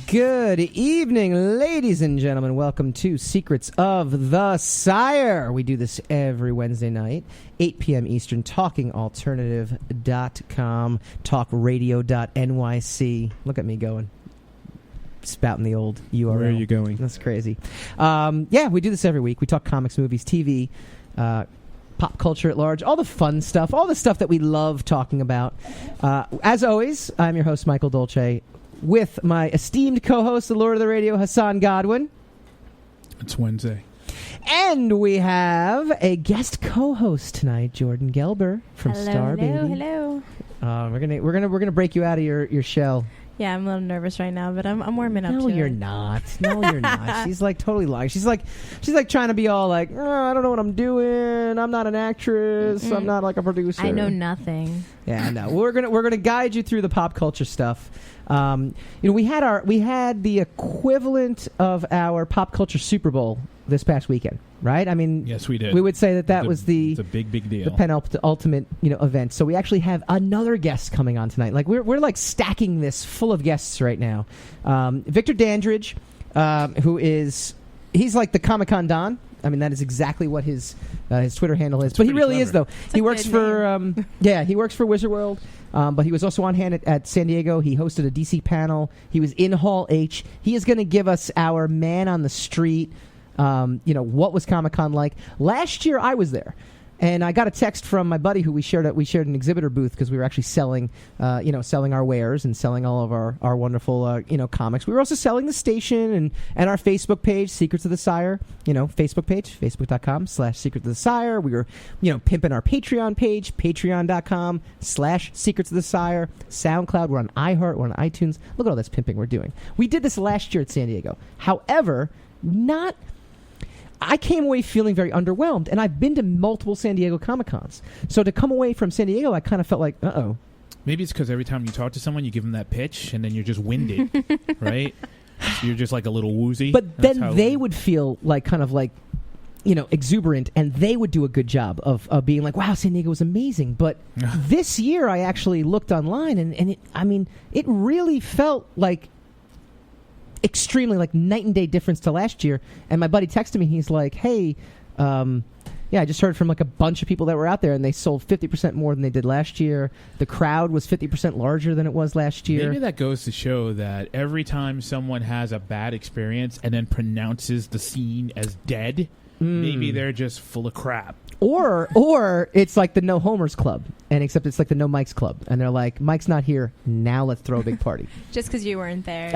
Good evening, ladies and gentlemen. Welcome to Secrets of the Sire. We do this every Wednesday night, 8 p.m. Eastern, talkingalternative.com, talkradio.nyc. Look at me going. Spouting the old URL. Where are you going? That's crazy. Yeah, we do this every week. We talk comics, movies, TV, pop culture at large, all the fun stuff, all the stuff that we love talking about. As always, I'm your host, Michael Dolce, with my esteemed co-host, the Lord of the Radio, Hassan Godwin. It's Wednesday. And we have a guest co-host tonight, Jordan Gelber from Starbaby. Hello. We're gonna break you out of your shell. Yeah, I'm a little nervous right now, but I'm warming up. No, you're not. No, you're not. She's like totally lying. She's like trying to be all like, I don't know what I'm doing. I'm not an actress. I'm not like a producer. I know nothing. Yeah, no. We're gonna guide you through the pop culture stuff. We had the equivalent of our pop culture Super Bowl this past weekend, right? I mean, yes, we did. We would say that was it's a big deal. The penultimate, event. So we actually have another guest coming on tonight. Like we're like stacking this full of guests right now. Victor Dandridge, he's like the ComicCon Don. I mean, that is exactly what his Twitter handle is. But he really is, though. He works for he works for Wizard World. But he was also on hand at San Diego. He hosted a DC panel. He was in Hall H. He is going to give us our man on the street. What was Comic-Con like? Last year, I was there. And I got a text from my buddy who we shared an exhibitor booth because we were actually selling our wares and selling all of our wonderful, comics. We were also selling the station and our Facebook page, Secrets of the Sire, Facebook page, facebook.com/Secrets of the Sire. We were, pimping our Patreon page, patreon.com/Secrets of the Sire. SoundCloud, we're on iHeart, we're on iTunes. Look at all this pimping we're doing. We did this last year at San Diego. However, I came away feeling very underwhelmed, and I've been to multiple San Diego Comic-Cons. So to come away from San Diego, I kind of felt like, uh-oh. Maybe it's because every time you talk to someone, you give them that pitch, and then you're just winded, right? So you're just like a little woozy. But then they would feel like kind of like, exuberant, and they would do a good job of being like, wow, San Diego was amazing. But this year, I actually looked online, and it really felt like extremely like night and day difference to last year. And my buddy texted me, he's like, hey, I just heard from like a bunch of people that were out there, and they sold 50% more than they did last year. The crowd was 50% larger than it was last year. Maybe that goes to show that every time someone has a bad experience and then pronounces the scene as dead, maybe they're just full of crap. Or it's like the No Homers Club, and except it's like the No Mike's Club, and they're like, Mike's not here, now let's throw a big party. Just because you weren't there.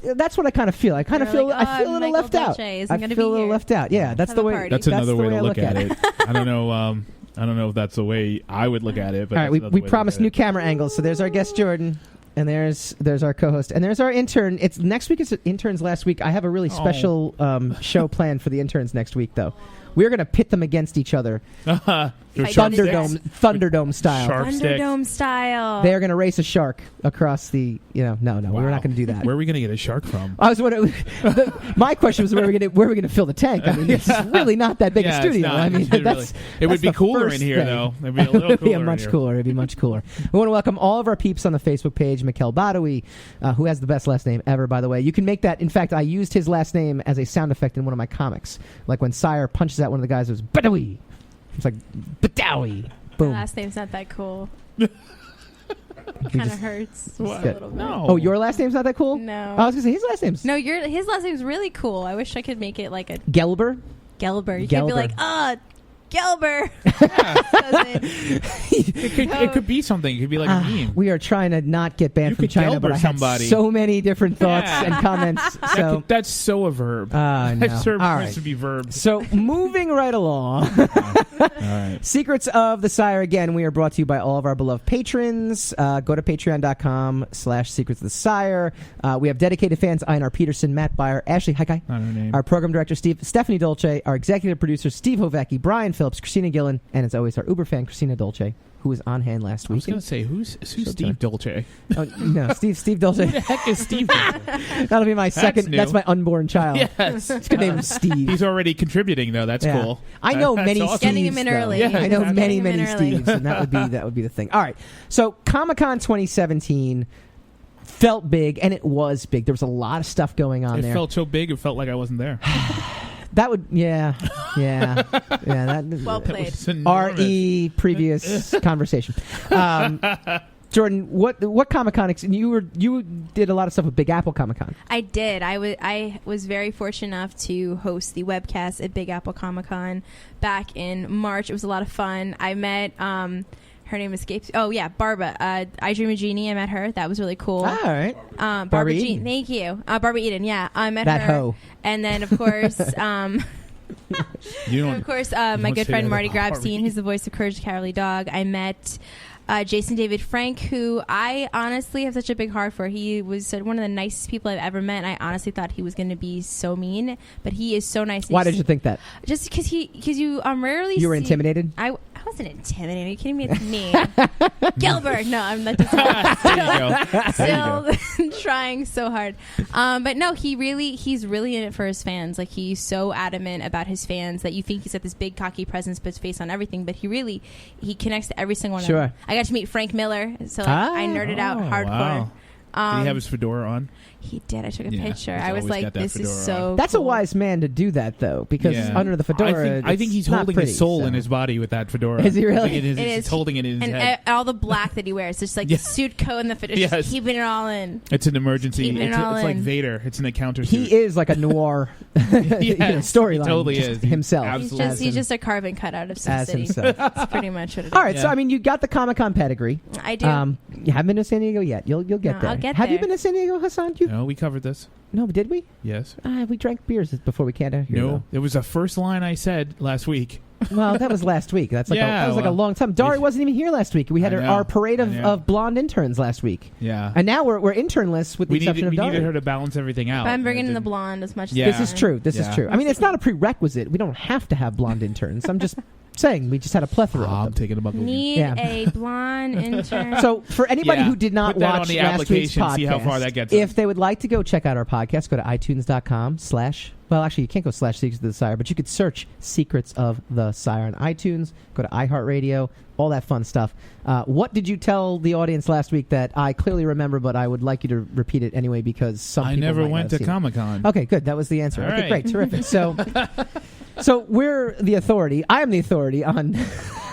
That's what I kind of feel. I feel a little left out. I feel a little left out. Yeah, that's the way. That's another way to look at it. I don't know. I don't know if that's the way I would look at it. But all right, we promised new camera angles. So there's our guest Jordan, and there's our co-host, and there's our intern. It's next week. It's interns last week. I have a really special show planned for the interns next week, though. We're going to pit them against each other. Thunderdome style. Thunderdome style. They're going to race a shark across the, no, we're not going to do that. Where are we going to get a shark from? I was wondering, my question was where are we going to fill the tank? I mean, this is really not that big a studio. I mean, it would be cooler in here, though. It'd be a little cooler. It'd be much cooler. We want to welcome all of our peeps on the Facebook page. Mikkel Badawi, who has the best last name ever, by the way. You can make that. In fact, I used his last name as a sound effect in one of my comics. Like when Sire punches out one of the guys, it was Badawi. It's like Badawi. Boom. My last name's not that cool. Kind of hurts. No. Oh, your last name's not that cool? No. I was gonna say his last name's. No, his last name's really cool. I wish I could make it like a Gelber. You could be like, Gelber. It could be something. It could be like a meme. We are trying to not get banned from China, but I had so many different thoughts and comments. So that's so a verb. That's supposed to be verbs. So moving right along. All right. Secrets of the Sire. Again, we are brought to you by all of our beloved patrons. Go to patreon.com/Secrets of the Sire. We have dedicated fans: Einar Peterson, Matt Byer, Ashley Haikai, our program director Stephanie Dolce, our executive producer Steve Hovecki, Brian Phillips, Christina Gillen, and as always, our Uber fan Christina Dolce, who was on hand last week. I was going to say, who's Steve Dolce? Oh, no, Steve Dolce. Who the heck is Steve Dolce? That'll be my second. That's my unborn child. Yes. It's going to name him Steve. He's already contributing, though. That's cool. I know many awesome. Steves. Getting him in early. Yeah, I know many Steves, and that would be the thing. All right. So Comic-Con 2017. felt big, and it was big. There was a lot of stuff going on there. It felt so big, it felt like I wasn't there. That would, yeah. That, Well played. RE previous conversation. Jordan, what Comic-Con? You did a lot of stuff with Big Apple Comic-Con. I did. I was very fortunate enough to host the webcast at Big Apple Comic-Con back in March. It was a lot of fun. I met her name escapes. Oh yeah, Barba. I Dream of Jeannie. I met her. That was really cool. All right. Barbara Jean. Thank you. Barbara Eden. Yeah, I met that her. hoe. And then of course. My good friend Marty Grabstein, who's the voice of Courage the Cowardly Dog. I met Jason David Frank, who I honestly have such a big heart for. He was one of the nicest people I've ever met, and I honestly thought he was going to be so mean, but he is so nice. Why did you think that? Just because you rarely You were intimidated? I wasn't intimidated. Are you kidding me? It's me. Gilbert. No, I'm not. Still trying so hard. But no, he's really in it for his fans. Like, he's so adamant about his fans that you think he's got this big cocky presence, puts face on everything, but he connects to every single one of them. I got to meet Frank Miller, so I nerded out hardcore. Wow. Did he have his fedora on? He did. I took a picture. I was like, this is so That's cool. a wise man to do that, though, because under the fedora, I think he's holding his soul in his body with that fedora. Is he really? He's holding it in his head. And all the black that he wears. It's like the suit coat and the fedora. Just keeping it all in. It's an emergency. It's like Vader. It's an encounter suit. He is like a noir storyline. Totally is. Himself. Absolutely. He's just a carbon cut out of Sin City. That's pretty much what it is. All right, so I mean, you got the Comic-Con pedigree. I do. You haven't been to San Diego yet. You'll get there. I'll get Have there. you been to San Diego, Hassan? No, we covered this. No, did we? Yes. We drank beers before we came out here. No, it was the first line I said last week. Well, that was last week. That's like that was like a long time. Dari wasn't even here last week. We had our parade of blonde interns last week. Yeah. And now we're internless with the exception of Dari. We needed her to balance everything out. But I'm bringing in the blonde as much as This is true. This is true. I mean, it's not a prerequisite. We don't have to have blonde interns. I'm just saying we just had a plethora of them. I'm taking a bucket. Need a blonde intern. So for anybody who did not watch on the last week's podcast, see how far that gets if they would like to go check out our podcast, go to itunes.com/ well, actually, you can't go / Secrets of the Sire, but you could search Secrets of the Sire on iTunes, go to iHeartRadio, all that fun stuff. What did you tell the audience last week that I clearly remember, but I would like you to repeat it anyway because some people never might went not to Comic-Con. Okay, good. That was the answer. All okay, right. great. Terrific. So we're the authority. I am the authority on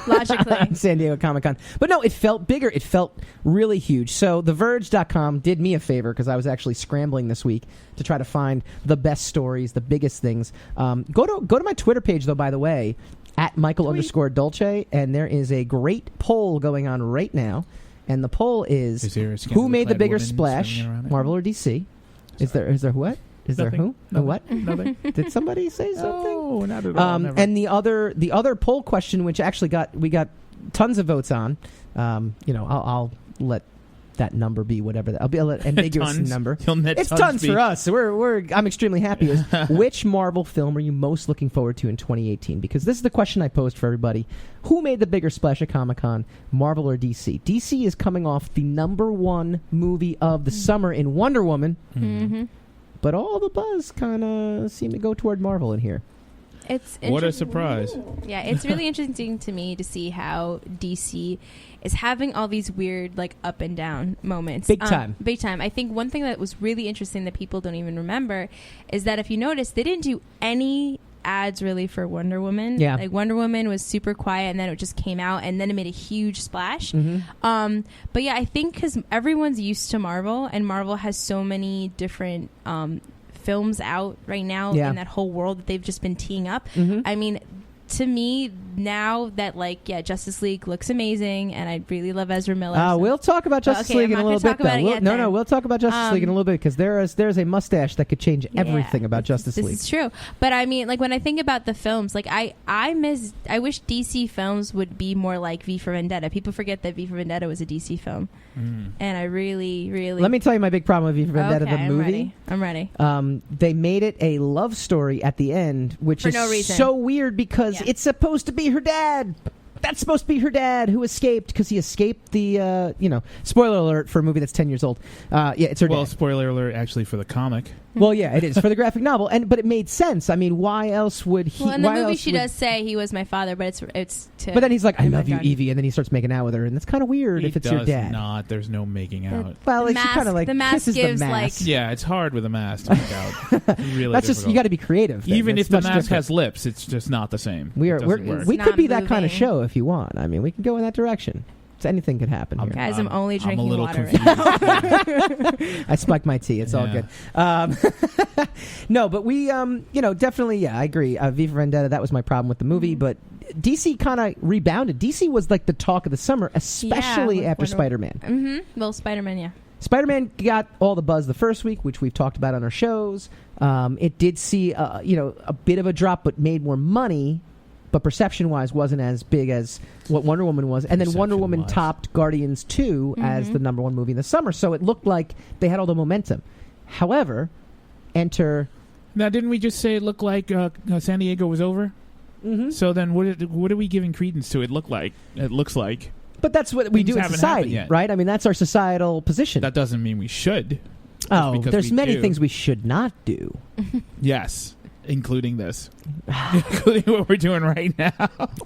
logically on San Diego Comic-Con. But no, it felt bigger. It felt really huge. So TheVerge.com did me a favor because I was actually scrambling this week to try to find the best stories, the biggest things. Go to my Twitter page, though, by the way, at Michael_Dolce, and there is a great poll going on right now. And the poll is who made the bigger splash, Marvel or DC? Is there what? Is there who? Nothing. What? Nothing. Did somebody say something? No, not at all. Never. And the other poll question, which actually we got tons of votes on. I'll let that number be whatever. I'll be an ambiguous number. It's tons for us. I'm extremely happy. Is which Marvel film are you most looking forward to in 2018? Because this is the question I posed for everybody. Who made the bigger splash at Comic-Con, Marvel or DC? DC is coming off the #1 movie of the summer in Wonder Woman. Mm-hmm. But all the buzz kind of seem to go toward Marvel in here. What a surprise. Yeah, it's really interesting to me to see how DC is having all these weird, like, up and down moments. Big time. Big time. I think one thing that was really interesting that people don't even remember is that if you notice, they didn't do any ads really for Wonder Woman. Yeah. Like, Wonder Woman was super quiet, and then it just came out, and then it made a huge splash. Mm-hmm. But yeah, I think because everyone's used to Marvel, and Marvel has so many different films out right now in that whole world that they've just been teeing up. Mm-hmm. I mean, to me, now that Justice League looks amazing, and I really love Ezra Miller. We'll talk about Justice League in a little bit, though. We'll talk about Justice League in a little bit because there's a mustache that could change everything about Justice League. This is true. But I mean, like, when I think about the films, like, I wish DC films would be more like V for Vendetta. People forget that V for Vendetta was a DC film. And I really, really... Let me tell you my big problem with V for Vendetta, the movie. I'm ready. They made it a love story at the end, which for is no reason. So weird because it's supposed to be her dad. That's supposed to be her dad who escaped because he escaped the, spoiler alert for a movie that's 10 years old. It's her dad. Well, spoiler alert actually for the comic. Well, yeah, it is for the graphic novel, but it made sense. I mean, why else would he? Well, in the why movie, else she would- does say he was my father, but it's to. But then he's like, "I love you, God. Evie," and then he starts making out with her, and that's kind of weird He if it's does your dad. not. There's no making out. Well, The she kind of mask- like the mask kisses gives, the mask. like- Yeah, it's hard with a mask to make out. It's really That's just difficult. you got to be creative. then. Even It's if the much mask different. has lips, it's just not the same. we It doesn't work. we It's could be not that kind of moving. show if you want. I mean, we can go in that direction. So anything could happen here. Guys, I'm only drinking I'm a little water. confused. I spiked my tea. It's all Yeah. good. No, but we, definitely, yeah, I agree. V for Vendetta, that was my problem with the movie, but DC kind of rebounded. DC was like the talk of the summer, especially with after Wonder- Spider-Man. Mm-hmm. Well, Spider-Man, yeah. Spider-Man got all the buzz the first week, which we've talked about on our shows. It did see, a bit of a drop, but made more money. But perception-wise, wasn't as big as what Wonder Woman was. And then Wonder Woman Perception-wise. topped Guardians 2 as the number one movie in the summer. So it looked like they had all the momentum. However, enter... Now, didn't we just say it looked like San Diego was over? Mm-hmm. So then, what are we giving credence to? It looks like. But that's what we Things do in haven't society, happened yet. right? I mean, that's our societal position. That doesn't mean we should. Oh, because there's we many do. things we should not do. Yes, including this, including what we're doing right now.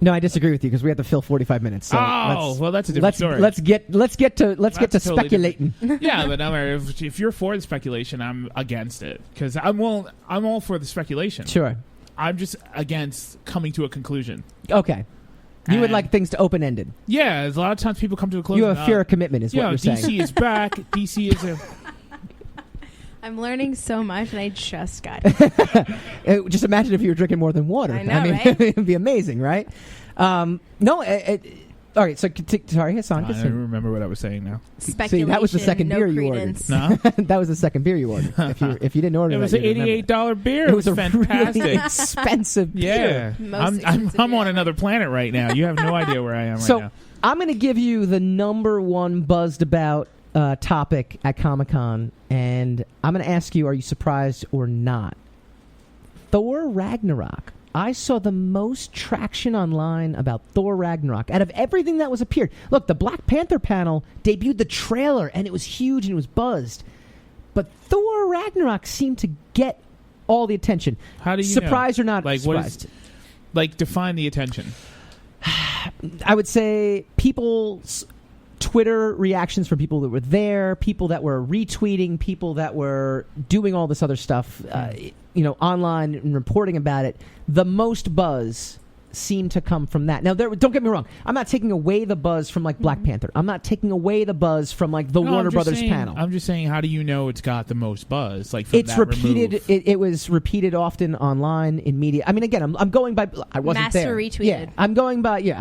No, I disagree with you because we have to fill 45 minutes. So Well, that's a different story. Let's get to That's totally speculating. Yeah, but if you're for the speculation, I'm against it because I'm all for the speculation. Sure. I'm just against coming to a conclusion. Okay. You would And- like things to open ended. Yeah, a lot of times people come to a conclusion. You have a fear of commitment, is what you're DC saying. is back. DC is a. I'm learning so much, and I just got it. Just imagine if you were drinking more than water. I know, mean, right? it'd be amazing, right? No. All right. So, sorry, Hassan. I don't continue. remember what I was saying now. Speculation. See, that was the second no beer you credence. ordered. No, That was the second beer you ordered. If you didn't order it was that, an you'd remember. $88 beer. It was a fantastic. really expensive beer. Yeah, Most I'm expensive on beer. another planet right now. You have no idea where I am So right now. I'm going to give you the number one buzzed about topic at Comic-Con, and I'm going to ask you, are you surprised or not? Thor Ragnarok. I saw the most traction online about Thor Ragnarok out of everything that was appeared. Look, the Black Panther panel debuted the trailer, and it was huge and it was buzzed. But Thor Ragnarok seemed to get all the attention. How do you Surprised know? or not Like, surprised? define the attention. I would say people's Twitter reactions from people that were there, people that were retweeting, people that were doing all this other stuff, online and reporting about it. The most buzz seemed to come from that. Now, don't get me wrong. I'm not taking away the buzz from like Black Panther. I'm not taking away the buzz from like the No, Warner I'm just Brothers saying- panel. I'm just saying, how do you know it's got the most buzz? Like from It's that repeated. remove? It was repeated often online in media. I mean, again, I'm going by. I wasn't Master there. retweeted. Yeah, I'm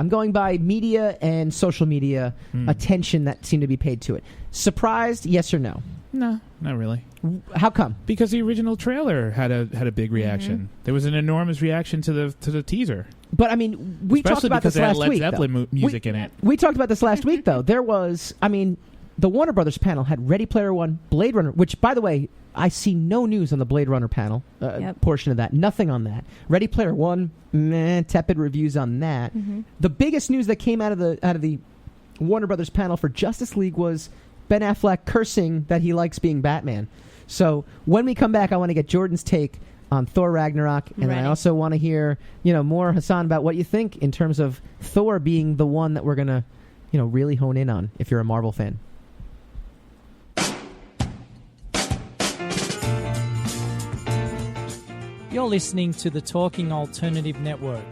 going by media and social media attention that seemed to be paid to it. Surprised? Yes or no? No, not really. How come? Because the original trailer had a big reaction. There was an enormous reaction to the teaser. But I mean, we talked Especially about because this it had last Led week. Zeppelin though. music in it. We talked about this last week, though. There was, the Warner Brothers panel had Ready Player One, Blade Runner, which, by the way, I see no news on the Blade Runner panel portion of that. Nothing on that. Ready Player One, tepid reviews on that. The biggest news that came out of the Warner Brothers panel for Justice League was Ben Affleck cursing that he likes being Batman. So when we come back, I want to get Jordan's take on Thor Ragnarok, and then I Ready. also want to hear more, Hassan, about what you think in terms of Thor being the one that we're gonna really hone in on if you're a Marvel fan. You're listening to the Talking Alternative Network.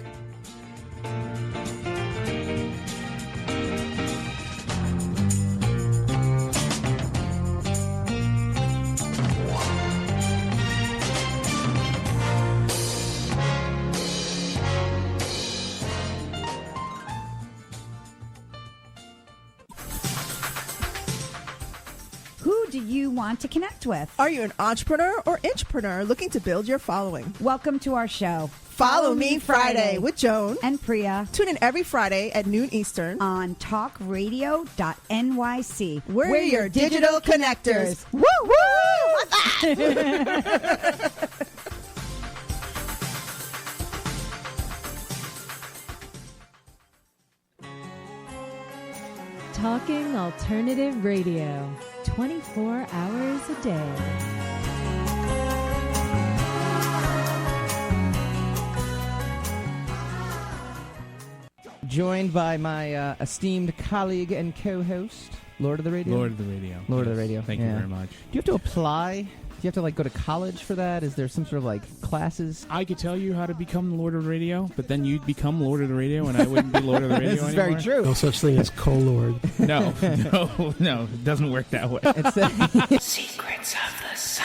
Who do you want to connect with? Are you an entrepreneur or intrapreneur looking to build your following? Welcome to our show. Follow Me Friday with Joan. And Priya Tune in every Friday at noon Eastern. on talkradio.nyc. We're your digital connectors. Woo woo! Talking Alternative Radio, 24 hours a day. joined by my esteemed colleague and co-host, Lord of the Radio. Lord of the Radio. Lord of the Radio. Thank you very much. Do you have to apply? Do you have to go to college for that? Is there some sort of classes? I could tell you how to become Lord of the Radio, but then you'd become Lord of the Radio, and I wouldn't be Lord of the Radio This is anymore. very true. No such thing as co-lord. No, it doesn't work that way. Secrets of the Sire.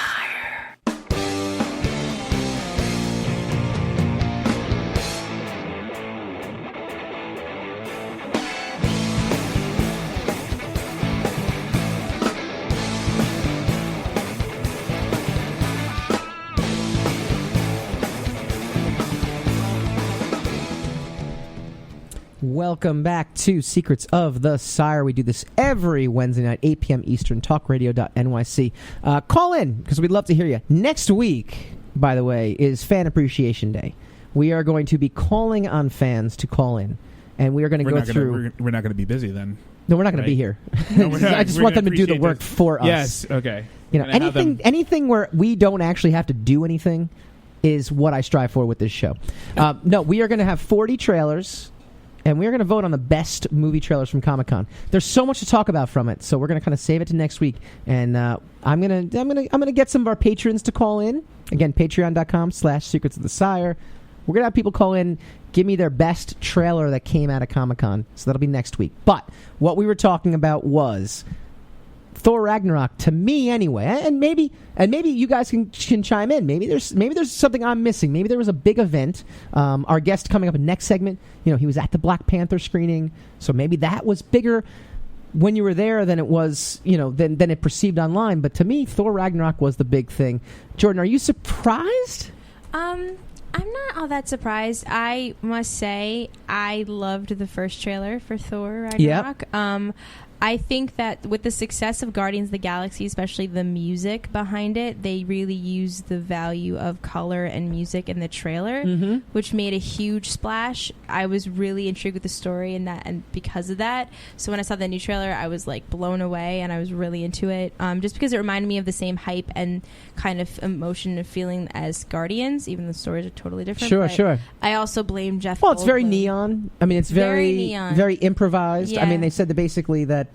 Welcome back to Secrets of the Sire. We do this every Wednesday night, 8 p.m. Eastern, talkradio.nyc. Call in, because we'd love to hear you. Next week, by the way, is Fan Appreciation Day. We are going to be calling on fans to call in, and we are going to go through... We're not going to be busy then. No, we're not going to be here. No, we're not. I just We're want them gonna to do the appreciate work this. for us. Yes, okay. Anything where we don't actually have to do anything is what I strive for with this show. No, we are going to have 40 trailers, and we're going to vote on the best movie trailers from Comic-Con. There's so much to talk about from it, so we're going to kind of save it to next week. And I'm gonna get some of our patrons to call in. Again, patreon.com/Secrets of the Sire. We're going to have people call in, give me their best trailer that came out of Comic-Con. So that'll be next week. But what we were talking about was Thor Ragnarok, to me anyway, and maybe you guys can chime in. Maybe there's something I'm missing. Maybe there was a big event. Our guest coming up in next segment, he was at the Black Panther screening, so maybe that was bigger when you were there than it was, than it perceived online. But to me, Thor Ragnarok was the big thing. Jordan, are you surprised? I'm not all that surprised. I must say I loved the first trailer for Thor Ragnarok. Yep. I think that with the success of Guardians of the Galaxy, especially the music behind it, they really used the value of color and music in the trailer, which made a huge splash. I was really intrigued with the story and because of that. So when I saw the new trailer, I was blown away, and I was really into it. Just because it reminded me of the same hype and kind of emotion and feeling as Guardians, even though the stories are totally different. Sure. I also blame Jeff. Well, it's very neon. I mean, it's very neon. very improvised. Yeah. I mean, they said that basically that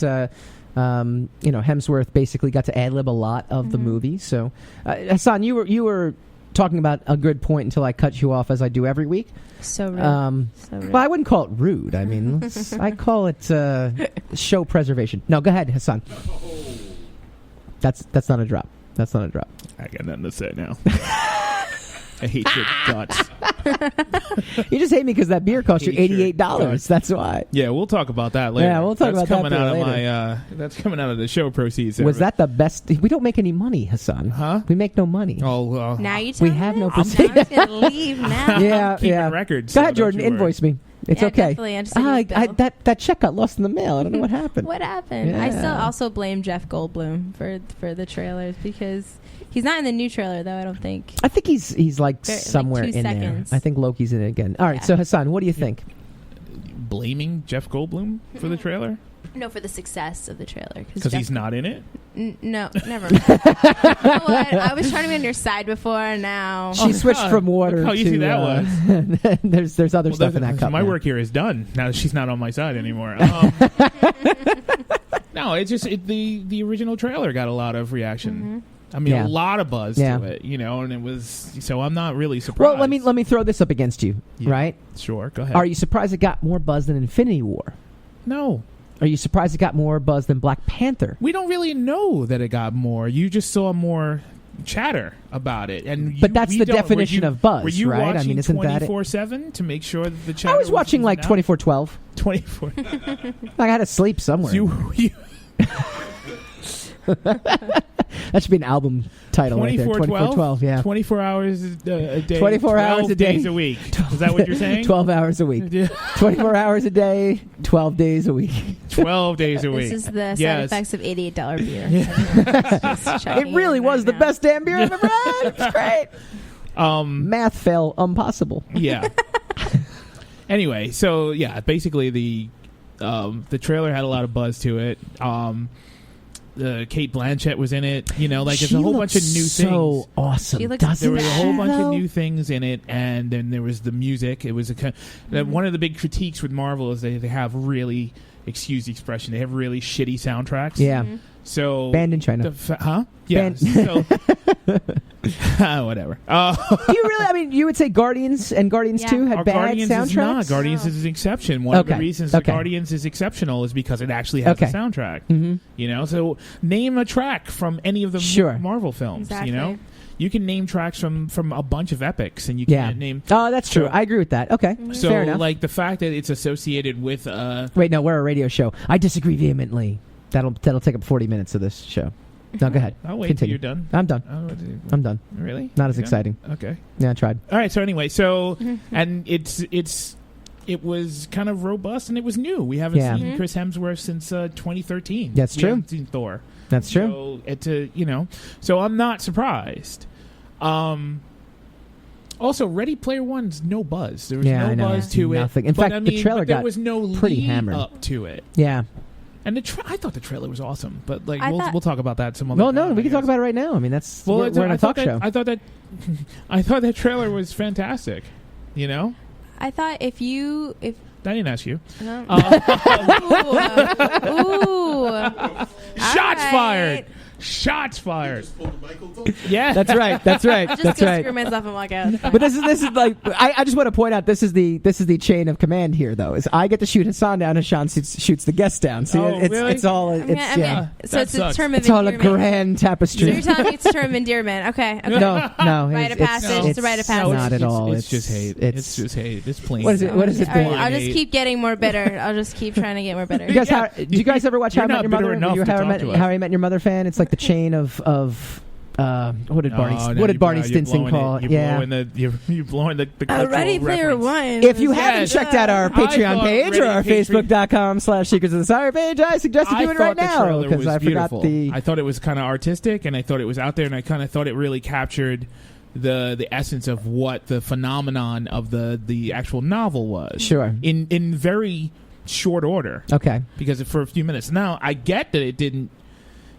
Hemsworth basically got to ad-lib a lot of the movie. So, Hassan, you were talking about a good point until I cut you off, as I do every week. So rude. So rude. Well, I wouldn't call it rude. I mean, I call it show preservation. No, go ahead, Hassan. That's not a drop. That's not a drop. I got nothing to say now. I hate your guts. You just hate me because that beer cost you $88. Guts. That's why. Yeah, we'll talk about that later. Yeah, we'll talk about that later. That's coming out of the show proceeds. Was that the best? We don't make any money, Hassan. Huh? We make no money. Oh, now you we have no I'm percent. just going to leave now. Yeah. records. Go ahead, Jordan. Invoice me. It's Yeah, okay. definitely. I just need a bill. That check got lost in the mail. I don't know what happened. What happened? Yeah. I still also blame Jeff Goldblum for the trailers, because he's not in the new trailer, though, I don't think. I think he's somewhere 2 in seconds. there. I think Loki's in it again. All right, Yeah. so Hassan, what do you think? Blaming Jeff Goldblum for the trailer? No, for the success of the trailer. Because he's not in it? No, never mind. You know what? I was trying to be on your side before, and now... She switched from water Look how to... easy that was. there's other stuff in that cup. My now. work here is done. Now that she's not on my side anymore. No, it's just the original trailer got a lot of reaction. I mean, a lot of buzz to it, and it was... So I'm not really surprised. Well, let me throw this up against you, right? Sure, go ahead. Are you surprised it got more buzz than Infinity War? No. Are you surprised it got more buzz than Black Panther? We don't really know that it got more. You just saw more chatter about it, but that's the definition of buzz, were you right? Watching I mean, isn't that 24/7 to make sure that the chatter? I was watching 24/12. 24. I had to sleep somewhere. So you that should be an album title right there. 24/12. Yeah. 24 hours a day. 24 hours a day. days a week. Is that what you're saying? 12 hours a week. 24 hours a day. 12 days a week. 12 days a week. This is the side effects of $88 beer. It really was the best damn beer I've ever had. It's great. Math fail impossible. Yeah. Anyway, so yeah, basically the trailer had a lot of buzz to it. Kate Blanchett was in it. You know, like there's a whole bunch of new things. So awesome. She looks Doesn't There was a she, whole bunch though? of new things in it, and then there was the music. It was one of the big critiques with Marvel is they have really, excuse the expression, they have really shitty soundtracks. Yeah. So Banned in China. Yeah. Banned- So whatever. Do you really? I mean, you would say Guardians and Guardians Yeah. 2 had Our bad Guardians soundtracks? is not. Guardians is an exception. One of the Okay. reasons Okay. the Guardians is exceptional is because it actually has Okay. a soundtrack. Mhm. You know, so name a track from any of the Sure. Marvel films. Exactly. You know, you can name tracks from a bunch of epics, and you Yeah. can't name. Oh, that's true. So- I agree with that. Okay. So, Fair enough. like the fact that it's associated with Wait, no, we're a radio show. I disagree vehemently. That'll take up 40 minutes of this show. No, go ahead. I'll wait Continue. till you're done. I'm done. Oh, I'm done. really? Not as You're done? exciting. Okay. Yeah, I tried. All right. So anyway, and it was kind of robust and it was new. We haven't Yeah. seen Chris Hemsworth since 2013. That's we true. haven't seen Thor. That's true. So it's so I'm not surprised. Also, Ready Player One's no buzz. There was Yeah, no I know. buzz to Nothing. it. In But, fact, I the mean, trailer but there got was no pretty lead hammered. up to it. Yeah. And I thought the trailer was awesome. But like I we'll thought- talk about that some other Well, time. no, we I can talk guess. about it right now. I mean, that's Well, we're in a talk show. I thought that I thought that trailer was fantastic. You know, I thought if I didn't ask you. ooh, Shots right. fired! Shots fired! Yeah, That's right. That's right. Just That's go right. screw myself and walk out. But this is like I just want to point out this is the chain of command here though. Is I get to shoot Hassan down, Hassan shoots the guest down. See, Oh, it's really? it's all it's yeah. So That it's sucks. a term of It's all a endearment. grand So tapestry. you're telling me it's a term of endearment? Okay. Okay. No, Rite of passage. It's a rite of passage. Not at all. It's just hate. It's just hate. It's plain. What is it? What is it? All right, Been? I'll just keep getting more bitter. I'll just keep trying to get more bitter. You guys, do you guys ever watch How I You're Met Your not bitter Mother? enough Were you to How I talk Met to us. How I Met Your Mother fan? It's like the chain of what did Barney Stinson call it? Yeah. You're blowing the Ready cultural Player reference. One. If you Yes. haven't checked out our I Patreon thought page or our Ready Facebook.com/Secrets of the Sire page, I suggest you do it right now trailer because was I forgot beautiful. the. I thought it was kind of artistic, and I thought it was out there, and I kind of thought it really captured the essence of what the phenomenon of the actual novel was. Sure. In very short order. Okay. Because for a few minutes. Now, I get that it didn't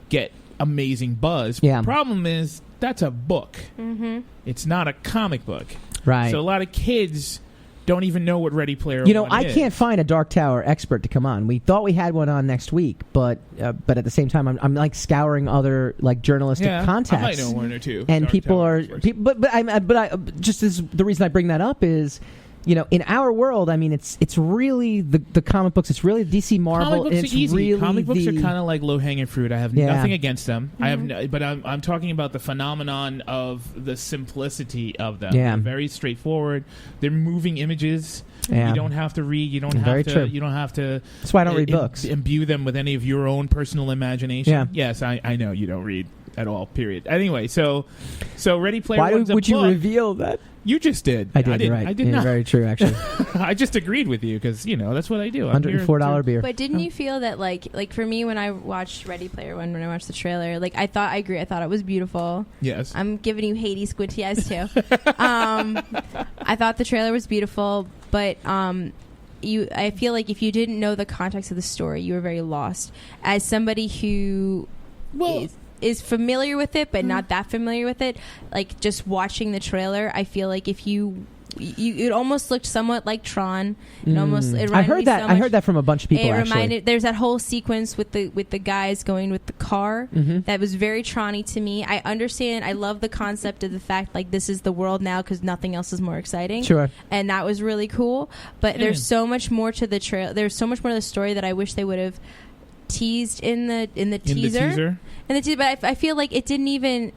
get amazing buzz. Yeah. The problem is that's a book. Mm-hmm. It's not a comic book. Right. So a lot of kids don't even know what Ready Player You know, One I is. can't find a Dark Tower expert to come on. We thought we had one on next week, but at the same time, I'm like scouring other like journalistic contacts. I might know one or two. And Dark people Tower are, experts. but I just as the reason I bring that up is, you know, in our world, I mean, it's really the comic books. It's really DC Marvel. Comic books It's are easy. really Comic books are kind of like low hanging fruit. I have Yeah. nothing against them. I have, Mm-hmm. but I'm talking about the phenomenon of the simplicity of them. Yeah. They're very straightforward. They're moving images. Yeah. You don't have to read. You don't Very have to. true. You don't have to. That's why I don't read books. Imbue them with any of your own personal imagination. Yeah. Yes, I know you don't read at all. Period. Anyway, so Ready Player Why One's a would you book. reveal that? You just did. I did. I didn't. Right. I did Yeah, not. Very true, actually. I just agreed with you because that's what I do. I'm here $104 to- beer. But didn't you feel that like for me when I watched Ready Player One, when I watched the trailer, like I agree. I thought it was beautiful. Yes. I'm giving you Hades squinty eyes too. I thought the trailer was beautiful, but I feel like if you didn't know the context of the story, you were very lost. As somebody who is familiar with it, but not that familiar with it, like just watching the trailer, I feel like if you it almost looked somewhat like Tron. It almost it I reminded heard me that. so I much- heard that from a bunch of people. it Actually, reminded there's that whole sequence with the guys going with the car that was very Tron-y to me. I understand. I love the concept of the fact like this is the world now because nothing else is more exciting. Sure. And that was really cool. But there's so much more to the trail. There's so much more to the story that I wish they would have teased in the teaser. But I feel like it didn't even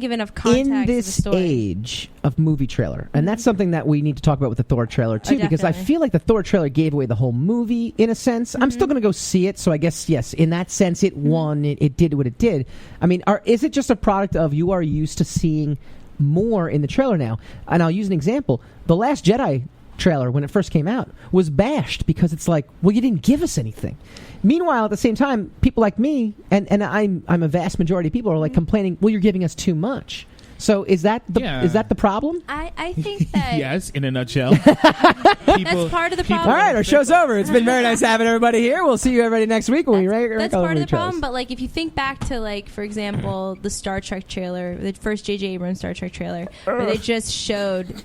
give enough context in to the this story. age of movie trailer, and that's something that we need to talk about with the Thor trailer too, because I definitely. feel like the Thor trailer gave away the whole movie in a sense. I'm still going to go see it, so I guess yes, in that sense, it won. It did what it did. I mean, is it just a product of you are used to seeing more in the trailer now? And I'll use an example: The Last Jedi trailer when it first came out was bashed because it's like, well, you didn't give us anything. Meanwhile, at the same time, people like me and I'm a vast majority of people are like complaining, well, you're giving us too much. So is that the problem? I think that Yes, in a nutshell. that's part of the problem. All right, our show's over. It's been very nice having everybody here. We'll see you everybody next week when we rank That's all part over of the each other's. problem. But like, if you think back to like, for example, the Star Trek trailer, the first J.J. Abrams Star Trek trailer, where they just showed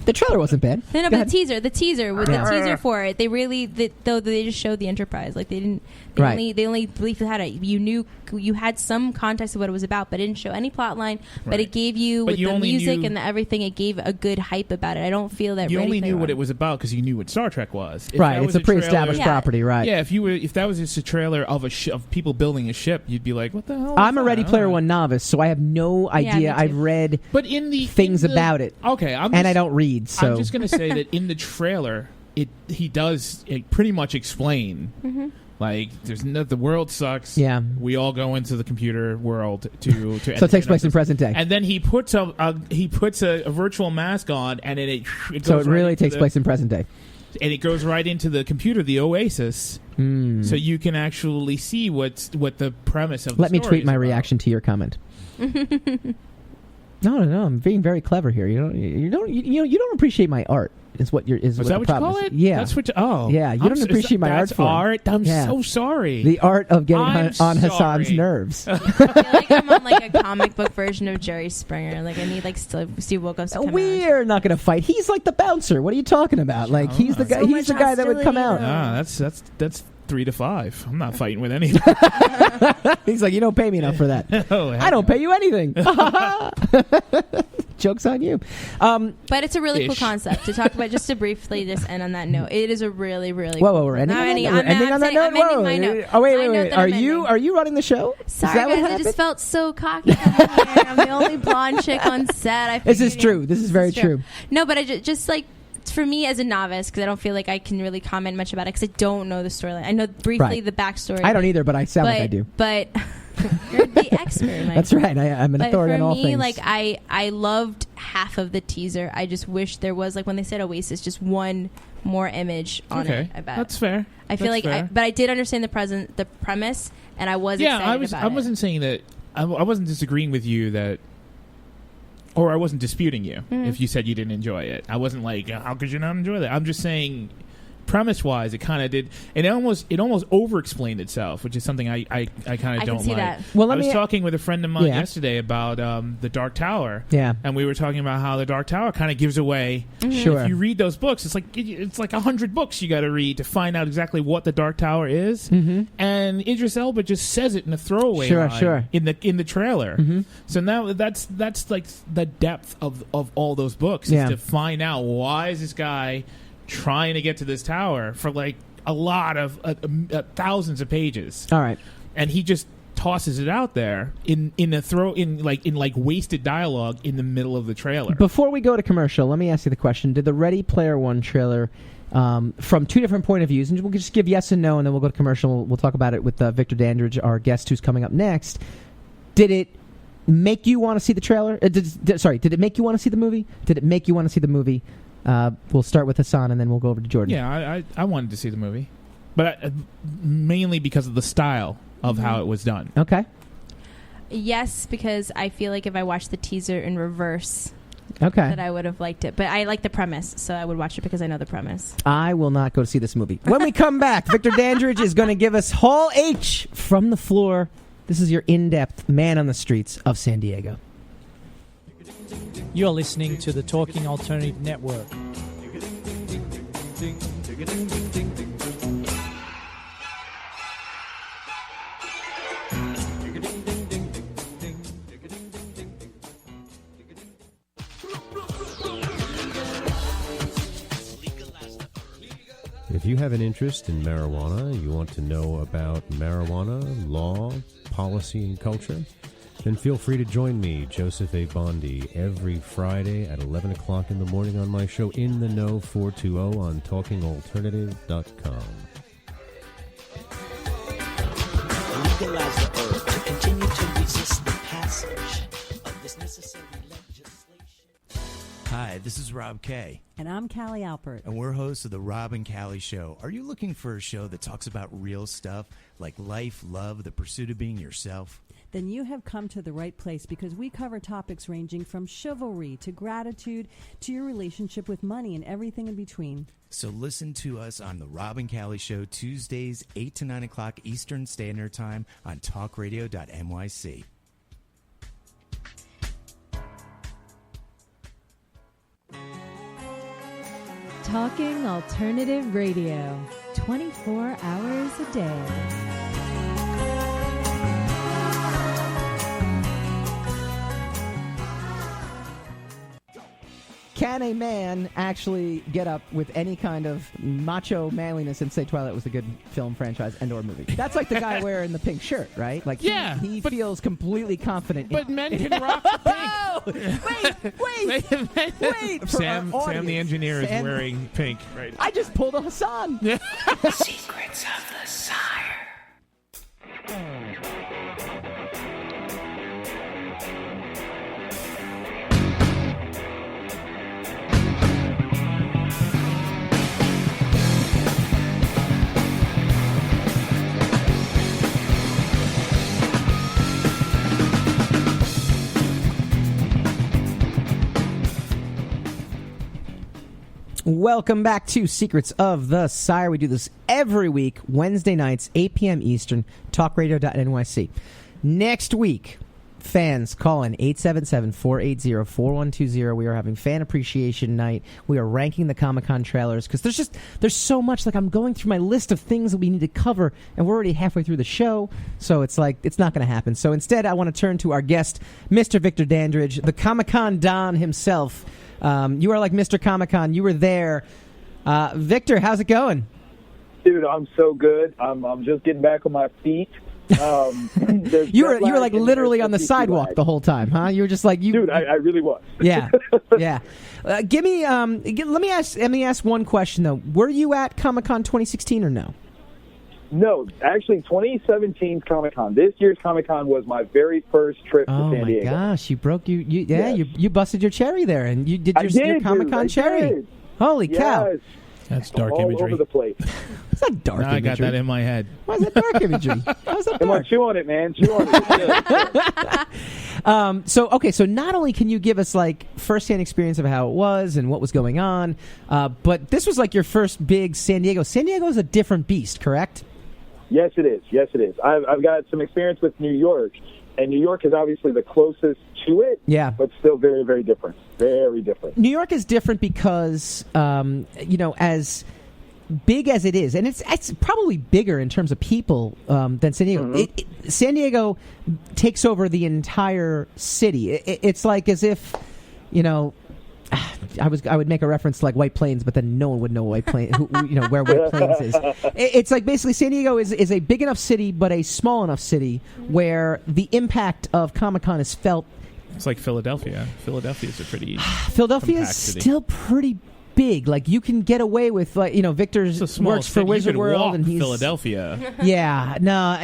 The trailer wasn't bad. No, Go but ahead. the teaser for it, they really, though they just showed the Enterprise, like they didn't, they only briefly had it. You had some context of what it was about, but it didn't show any plot line. But it gave you, with the music and everything, it gave a good hype about it. I don't feel that you only knew what it was about because you knew what Star Trek was. If Right, that it's a pre-established property, right? Yeah, if that was just a trailer of of people building a ship, you'd be like, "What the hell?" I'm a Ready Player One novice, so I have no idea. I've read things about it. Okay, and I don't read. So I'm just going to say that in the trailer, he does pretty much explain. Mm-hmm. Like, the world sucks. Yeah, we all go into the computer world to so it takes place in present day. And then he puts a virtual mask on, and it goes so it really right takes place in present day. And it goes right into the computer, the Oasis, so you can actually see what the premise of. Let me tweet my about. reaction to your comment. No, I'm being very clever here. You don't appreciate my art. Is what you're is that what you problem call is. it? Yeah, that's what. Yeah, you don't appreciate my art. That's art. I'm so sorry. The art of getting on Hassan's nerves. I feel like I'm on like a comic book version of Jerry Springer. Like I need like Steve Wilkos to come We're not going to fight. He's like the bouncer. What are you talking about? Like he's the guy. So he's the guy that would come out. That's 3 to 5. I'm not fighting with anyone. He's like, you don't pay me enough for that. I don't pay you anything. Joke's on you. But it's a really cool concept to talk about. Just to briefly just end on that note, it is a really, really whoa, cool. We're ending I'm on that note. I'm ending my note. Oh wait. Are you running the show? Sorry, guys. I just felt so cocky coming here. I'm the only blonde chick on set. This is true. This is very true. No, but I just like. For me as a novice, because I don't feel like I can really comment much about it because I don't know the storyline. I know briefly the backstory. I don't either, but I sound like I do. But you're the expert, Mike. That's right. I'm an authority on all things. For me, like I loved half of the teaser. I just wish there was, like when they said Oasis, just one more image on it. I bet that's fair. I feel like, but I did understand the premise, and I was excited about it. I wasn't saying that. I wasn't disagreeing with you that. Or I wasn't disputing you if you said you didn't enjoy it. I wasn't like, how could you not enjoy that? I'm just saying, premise-wise, it kind of did. It almost over-explained itself, which is something I kind of don't see like. That. Well, I was talking with a friend of mine yesterday about the Dark Tower. Yeah. And we were talking about how the Dark Tower kind of gives away. Sure. If you read those books, it's like 100 books you got to read to find out exactly what the Dark Tower is. And Idris Elba just says it in a throwaway line in the trailer. So now that's like the depth of all those books is to find out why is this guy trying to get to this tower for like a lot of thousands of pages. All right, and he just tosses it out there in wasted dialogue in the middle of the trailer. Before we go to commercial, let me ask you the question: did the Ready Player One trailer, from two different point of views, and we'll just give yes and no, and then we'll go to commercial. We'll talk about it with Victor Dandridge, our guest, who's coming up next. Did it make you want to see the trailer? Did it make you want to see the movie? Did it make you want to see the movie? We'll start with Hassan, and then we'll go over to Jordan. Yeah, I wanted to see the movie, but mainly because of the style of how it was done. Okay. Yes, because I feel like if I watched the teaser in reverse, that I would have liked it. But I like the premise, so I would watch it because I know the premise. I will not go see this movie. When we come back, Victor Dandridge is going to give us Hall H from the floor. This is your in-depth man on the streets of San Diego. You're listening to the Talking Alternative Network. If you have an interest in marijuana, you want to know about marijuana, law, policy, and culture, then feel free to join me, Joseph A. Bondi, every Friday at 11 o'clock in the morning on my show In the Know 420 on TalkingAlternative.com. Legalize the herb to continue to resist the passage of this necessary legislation. Hi, this is Rob Kay. And I'm Callie Alpert. And we're hosts of The Rob and Callie Show. Are you looking for a show that talks about real stuff like life, love, the pursuit of being yourself? then you have come to the right place, because we cover topics ranging from chivalry to gratitude to your relationship with money and everything in between. So listen to us on The Rob and Callie Show, Tuesdays, 8 to 9 o'clock Eastern Standard Time on talkradio.nyc. Talking Alternative Radio, 24 hours a day. Can a man actually get up with any kind of macho manliness and say Twilight was a good film franchise and or movie? That's like the guy wearing the pink shirt, right? Like he feels completely confident. But men can rock pink. Wait! Sam the engineer is wearing pink right now. I just pulled a Hassan. Secrets of the Sire. Welcome back to Secrets of the Sire. We do this every week, Wednesday nights, 8 p.m. Eastern, talkradio.nyc. Next week, fans, call in 877-480-4120. We are having Fan Appreciation Night. We are ranking the Comic-Con trailers because there's so much. Like, I'm going through my list of things that we need to cover, and we're already halfway through the show, so it's like it's not going to happen. So instead, I want to turn to our guest, Mr. Victor Dandridge, the Comic-Con Don himself. You are like Mr. Comic-Con. You were there. Victor, how's it going? Dude, I'm so good. I'm just getting back on my feet. You were like literally on the sidewalk the whole time, huh? You were just like Dude, I really was. Yeah. Let me ask one question though. Were you at Comic-Con 2016 or no? No, actually, 2017 Comic-Con. This year's Comic-Con was my very first trip to San Diego. Oh my gosh, you busted your cherry there, and you did your Comic-Con cherry. Did. Holy cow! That's dark all imagery. All over the place. It's not dark imagery. I got that in my head. Why is that dark imagery? How is that dark? Come on, chew on it, man. Chew on it. So not only can you give us like firsthand experience of how it was and what was going on, but this was like your first big San Diego. San Diego is a different beast, correct? Yes, it is. I've got some experience with New York, and New York is obviously the closest to it. Yeah, but still very, very different. Very different. New York is different because, as big as it is, and it's probably bigger in terms of people than San Diego. Mm-hmm. San Diego takes over the entire city. It's like as if, I would make a reference to like White Plains, but then no one would know where White Plains is. It's like basically San Diego is a big enough city, but a small enough city where the impact of Comic-Con is felt. It's like Philadelphia. Philadelphia's a pretty Philadelphia's still pretty big. Like you can get away with Victor works for Wizard World and he's Philadelphia. Yeah, no.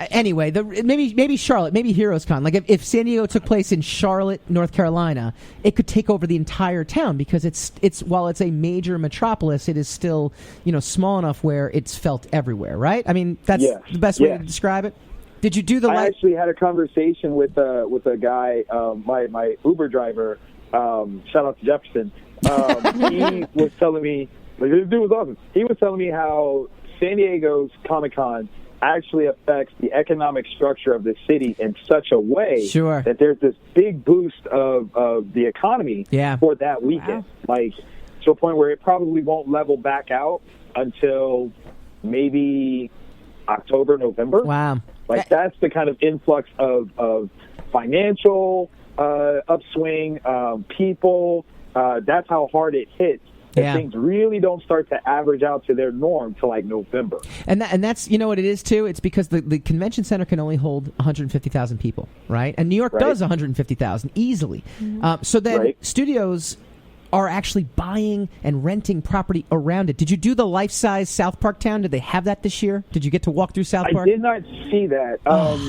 Anyway, maybe Charlotte, maybe Heroes Con. Like if San Diego took place in Charlotte, North Carolina, it could take over the entire town because it's while it's a major metropolis, it is still small enough where it's felt everywhere. Right? I mean, that's the best way to describe it. Did you do the? I actually had a conversation with a guy, my Uber driver. Shout out to Jefferson. He was telling me, this dude was awesome. He was telling me how San Diego's Comic-Con actually affects the economic structure of the city in such a way that there's this big boost of the economy for that weekend. Wow. Like to a point where it probably won't level back out until maybe October, November. Wow. Like that's the kind of influx of financial upswing, people. That's how hard it hits. And things really don't start to average out to their norm till like November. And that's what it is too. It's because the convention center can only hold 150,000 people, right? And New York does 150,000 easily. Mm-hmm. So then studios are actually buying and renting property around it. Did you do the life-size South Park town? Did they have that this year? Did you get to walk through South Park? I did not see that.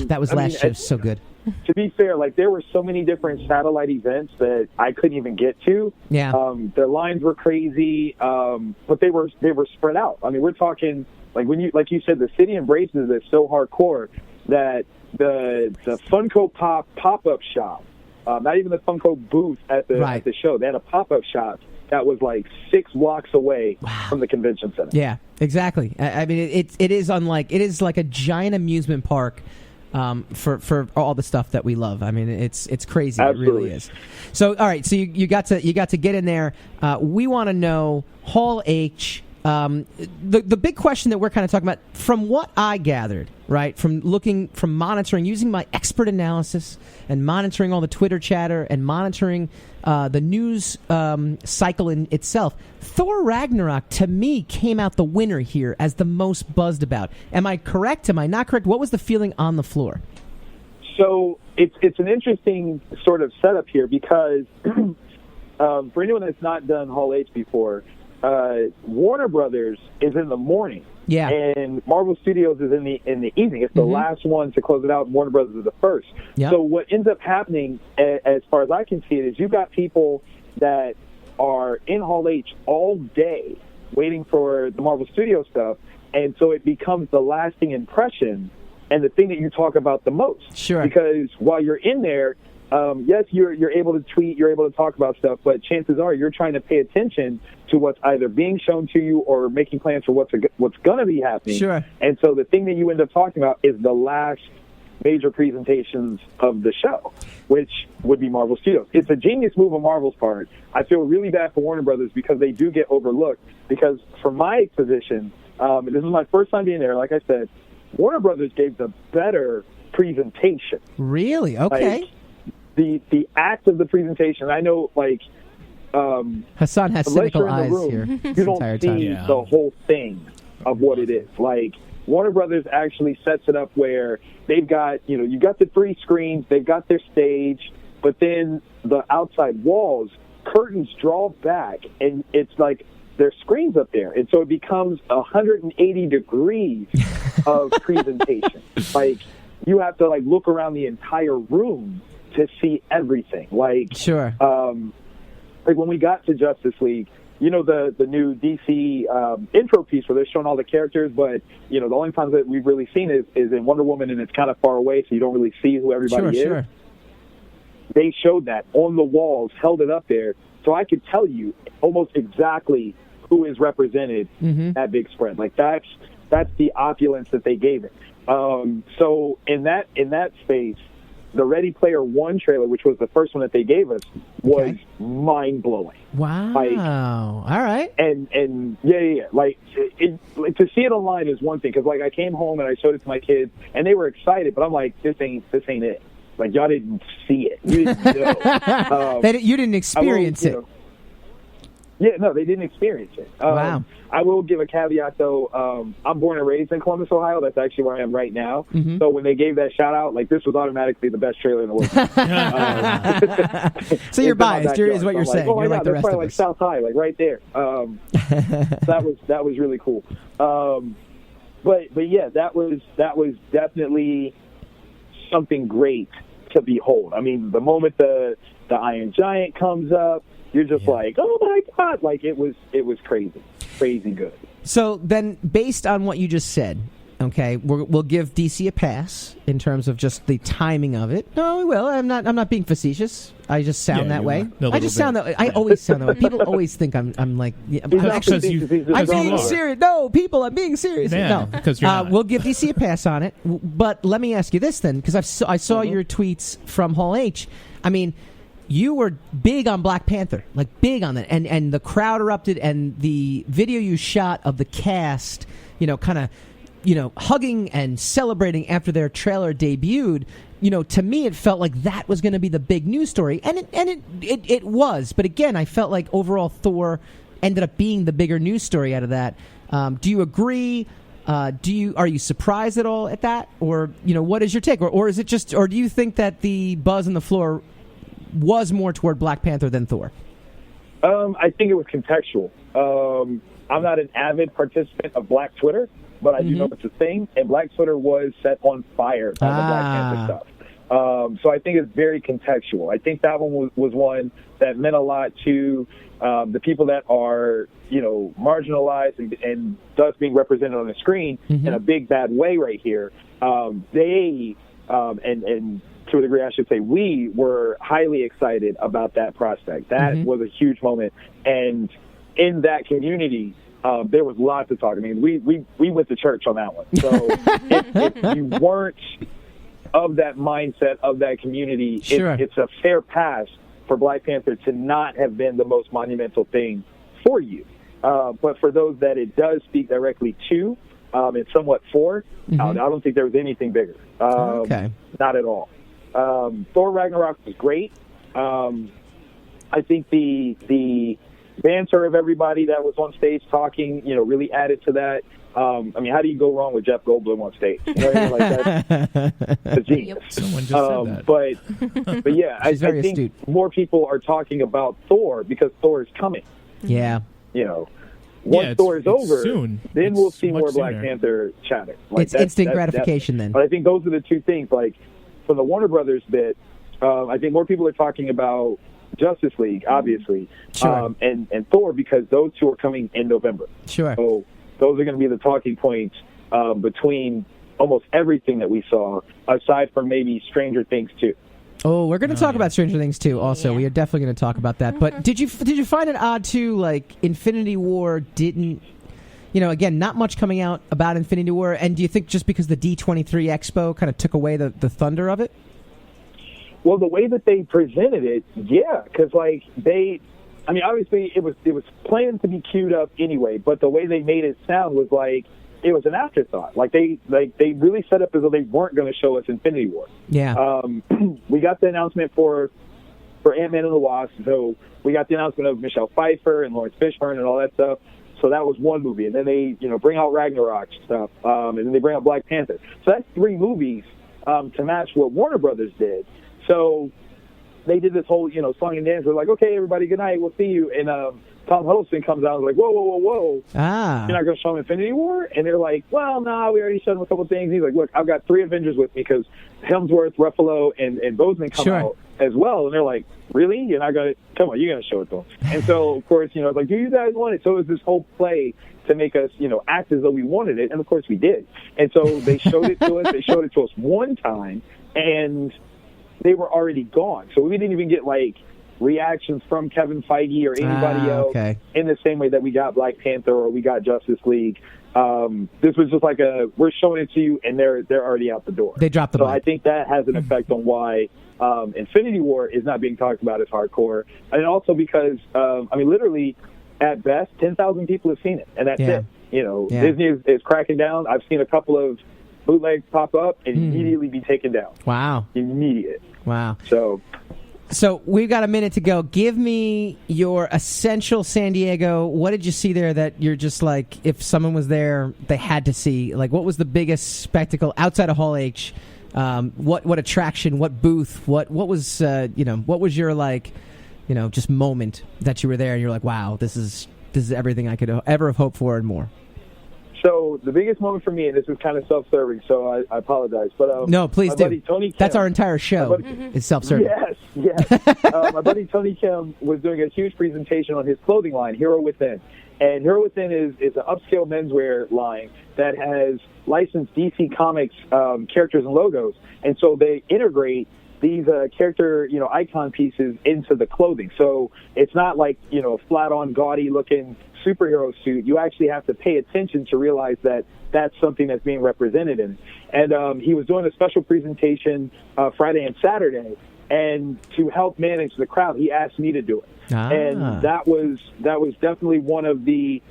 That was last year. So good. To be fair, like there were so many different satellite events that I couldn't even get to. Yeah. Their lines were crazy, but they were spread out. I mean, we're talking like like you said, the city embraces it so hardcore that the Funko Pop pop-up shop, not even the Funko booth at the show, they had a pop-up shop that was like 6 blocks away from the convention center. Yeah, exactly. I mean, it is like a giant amusement park for all the stuff that we love. I mean, it's crazy. Absolutely. It really is. So, all right. So you got to get in there. We want to know Hall H. The big question that we're kind of talking about, from what I gathered, right, from monitoring, using my expert analysis and monitoring all the Twitter chatter and monitoring the news cycle in itself, Thor Ragnarok, to me, came out the winner here as the most buzzed about. Am I correct? Am I not correct? What was the feeling on the floor? So it's an interesting sort of setup here because for anyone that's not done Hall H before, Warner Brothers is in the morning, and Marvel Studios is in the evening. It's the last one to close it out. And Warner Brothers is the first. Yep. So what ends up happening, as far as I can see it, is you've got people that are in Hall H all day waiting for the Marvel Studios stuff, and so it becomes the lasting impression and the thing that you talk about the most. Sure. Because while you're in there, yes, you're able to tweet, you're able to talk about stuff, but chances are you're trying to pay attention to what's either being shown to you or making plans for what's going to be happening. Sure. And so the thing that you end up talking about is the last major presentations of the show, which would be Marvel Studios. It's a genius move on Marvel's part. I feel really bad for Warner Brothers because they do get overlooked. Because from my position, this is my first time being there, like I said, Warner Brothers gave the better presentation. Really? Okay. Like, the act of the presentation, I know, like, Hassan has cynical eyes room, here. You don't see the whole thing of what it is. Like, Warner Brothers actually sets it up where they've got, you've got the 3 screens, they've got their stage, but then the outside walls, curtains draw back, and it's like there's screens up there. And so it becomes 180 degrees of presentation. Like, you have to, like, look around the entire room to see everything. Like, sure. Like when we got to Justice League, the new DC intro piece where they're showing all the characters, but the only times that we've really seen is in Wonder Woman, and it's kind of far away, so you don't really see who everybody is. Sure. They showed that on the walls, held it up there, so I could tell you almost exactly who is represented that big spread. Like that's the opulence that they gave it. So in that space, the Ready Player One trailer, which was the first one that they gave us, was mind-blowing. Wow. Like, all right. And yeah. Like, to see it online is one thing, because, like, I came home and I showed it to my kids, and they were excited, but I'm like, this ain't it. Like, y'all didn't see it. You didn't know. You didn't experience it. Yeah, no, they didn't experience it. Wow. I will give a caveat, though. I'm born and raised in Columbus, Ohio. That's actually where I am right now. So when they gave that shout-out, like, this was automatically the best trailer in the world. So you're biased, is what you're saying. Oh, you're like the rest probably of like us. South High, like right there. That was really cool. But yeah, that was definitely something great to behold. I mean, the moment the Iron Giant comes up, you're just like, oh my God! Like it was crazy good. So then, based on what you just said, okay, we'll give DC a pass in terms of just the timing of it. No, we will. I'm not being facetious. I just sound that way. I just sound that way. I always sound that way. People always think I'm like. I'm being serious. No, people, I'm being serious. Yeah, no, because you're not. We'll give DC a pass on it. But let me ask you this then, because I saw your tweets from Hall H. I mean, you were big on Black Panther, like big on that, and the crowd erupted, and the video you shot of the cast, kind of, hugging and celebrating after their trailer debuted. To me, it felt like that was going to be the big news story, and it was. But again, I felt like overall Thor ended up being the bigger news story out of that. Do you agree? Are you surprised at all at that, or what is your take, or is it just, or do you think that the buzz on the floor was more toward Black Panther than Thor? I think it was contextual. I'm not an avid participant of Black Twitter, but I do know it's a thing, and Black Twitter was set on fire by the Black Panther stuff. So I think it's very contextual. I think that one was one that meant a lot to the people that are, marginalized and thus being represented on the screen in a big bad way right here. they and to a degree, I should say, we were highly excited about that prospect. That was a huge moment, and in that community, there was lots of talk. I mean, we went to church on that one. So if you weren't of that mindset of that community, it's a fair pass for Black Panther to not have been the most monumental thing for you. But for those that it does speak directly to and somewhat for, I don't think there was anything bigger. Not at all. Thor Ragnarok was great. I think the banter of everybody that was on stage talking, really added to that. I mean, how do you go wrong with Jeff Goldblum on stage? Right? Like, that's a genius. Someone just said that. But yeah, I think astute. More people are talking about Thor because Thor is coming. Yeah. Once Thor is over, soon. Then we'll see more Black Panther chatter. Like, it's instant gratification then. But I think those are the two things. Like, for the Warner Brothers bit, I think more people are talking about Justice League, obviously, and Thor, because those two are coming in November. Sure. So those are going to be the talking points between almost everything that we saw, aside from maybe Stranger Things 2. Oh, we're going to talk about Stranger Things 2 also. We are definitely going to talk about that. But did you find it odd, too, like Infinity War didn't, again, not much coming out about Infinity War, and do you think just because the D23 Expo kind of took away the thunder of it? Well, the way that they presented it, yeah, because obviously it was planned to be queued up anyway, but the way they made it sound was like it was an afterthought. Like they really set up as though they weren't going to show us Infinity War. Yeah. We got the announcement for Ant-Man and the Wasp, so we got the announcement of Michelle Pfeiffer and Lawrence Fishburne and all that stuff. So that was one movie, and then they bring out Ragnarok stuff, and then they bring out Black Panther. So that's 3 movies to match what Warner Brothers did. So they did this whole, song and dance. We're like, okay, everybody, good night. We'll see you. And Tom Hiddleston comes out and is like, whoa. Ah. You're not going to show them Infinity War? And they're like, well, no, we already showed them a couple things. He's like, look, I've got 3 Avengers with me because Hemsworth, Ruffalo, and Boseman come out as well. And they're like, really? You're not going to? Come on, you're going to show it to them. And so, of course, it's like, do you guys want it? So it was this whole play to make us, act as though we wanted it. And, of course, we did. And so they showed it to us. They showed it to us one time. And they were already gone. So we didn't even get, reactions from Kevin Feige or anybody else in the same way that we got Black Panther or we got Justice League. This was just like we're showing it to you, and they're already out the door. They dropped the So mic. I think that has an effect on why Infinity War is not being talked about as hardcore. And also because, literally, at best, 10,000 people have seen it, and that's it. Disney is cracking down. I've seen a couple of bootlegs pop up and immediately be taken down. Wow. Immediate. Wow. So we've got a minute to go. Give me your essential San Diego. What did you see there that you're just like, if someone was there, they had to see? Like, what was the biggest spectacle outside of Hall H? What attraction? What booth? What was what was your just moment that you were there and you're like, wow, this is everything I could ever have hoped for and more. So the biggest moment for me, and this is kind of self-serving, so I apologize. But no, please do. Buddy, Tony Kim, that's our entire show. Is self-serving. Yes. My buddy Tony Kim was doing a huge presentation on his clothing line, Hero Within. And Hero Within is an upscale menswear line that has licensed DC Comics characters and logos. And so they integrate these character, icon pieces into the clothing. So it's not like, a flat-on, gaudy-looking superhero suit. You actually have to pay attention to realize that that's something that's being represented in it. And he was doing a special presentation Friday and Saturday, and to help manage the crowd, he asked me to do it. And that was definitely one of the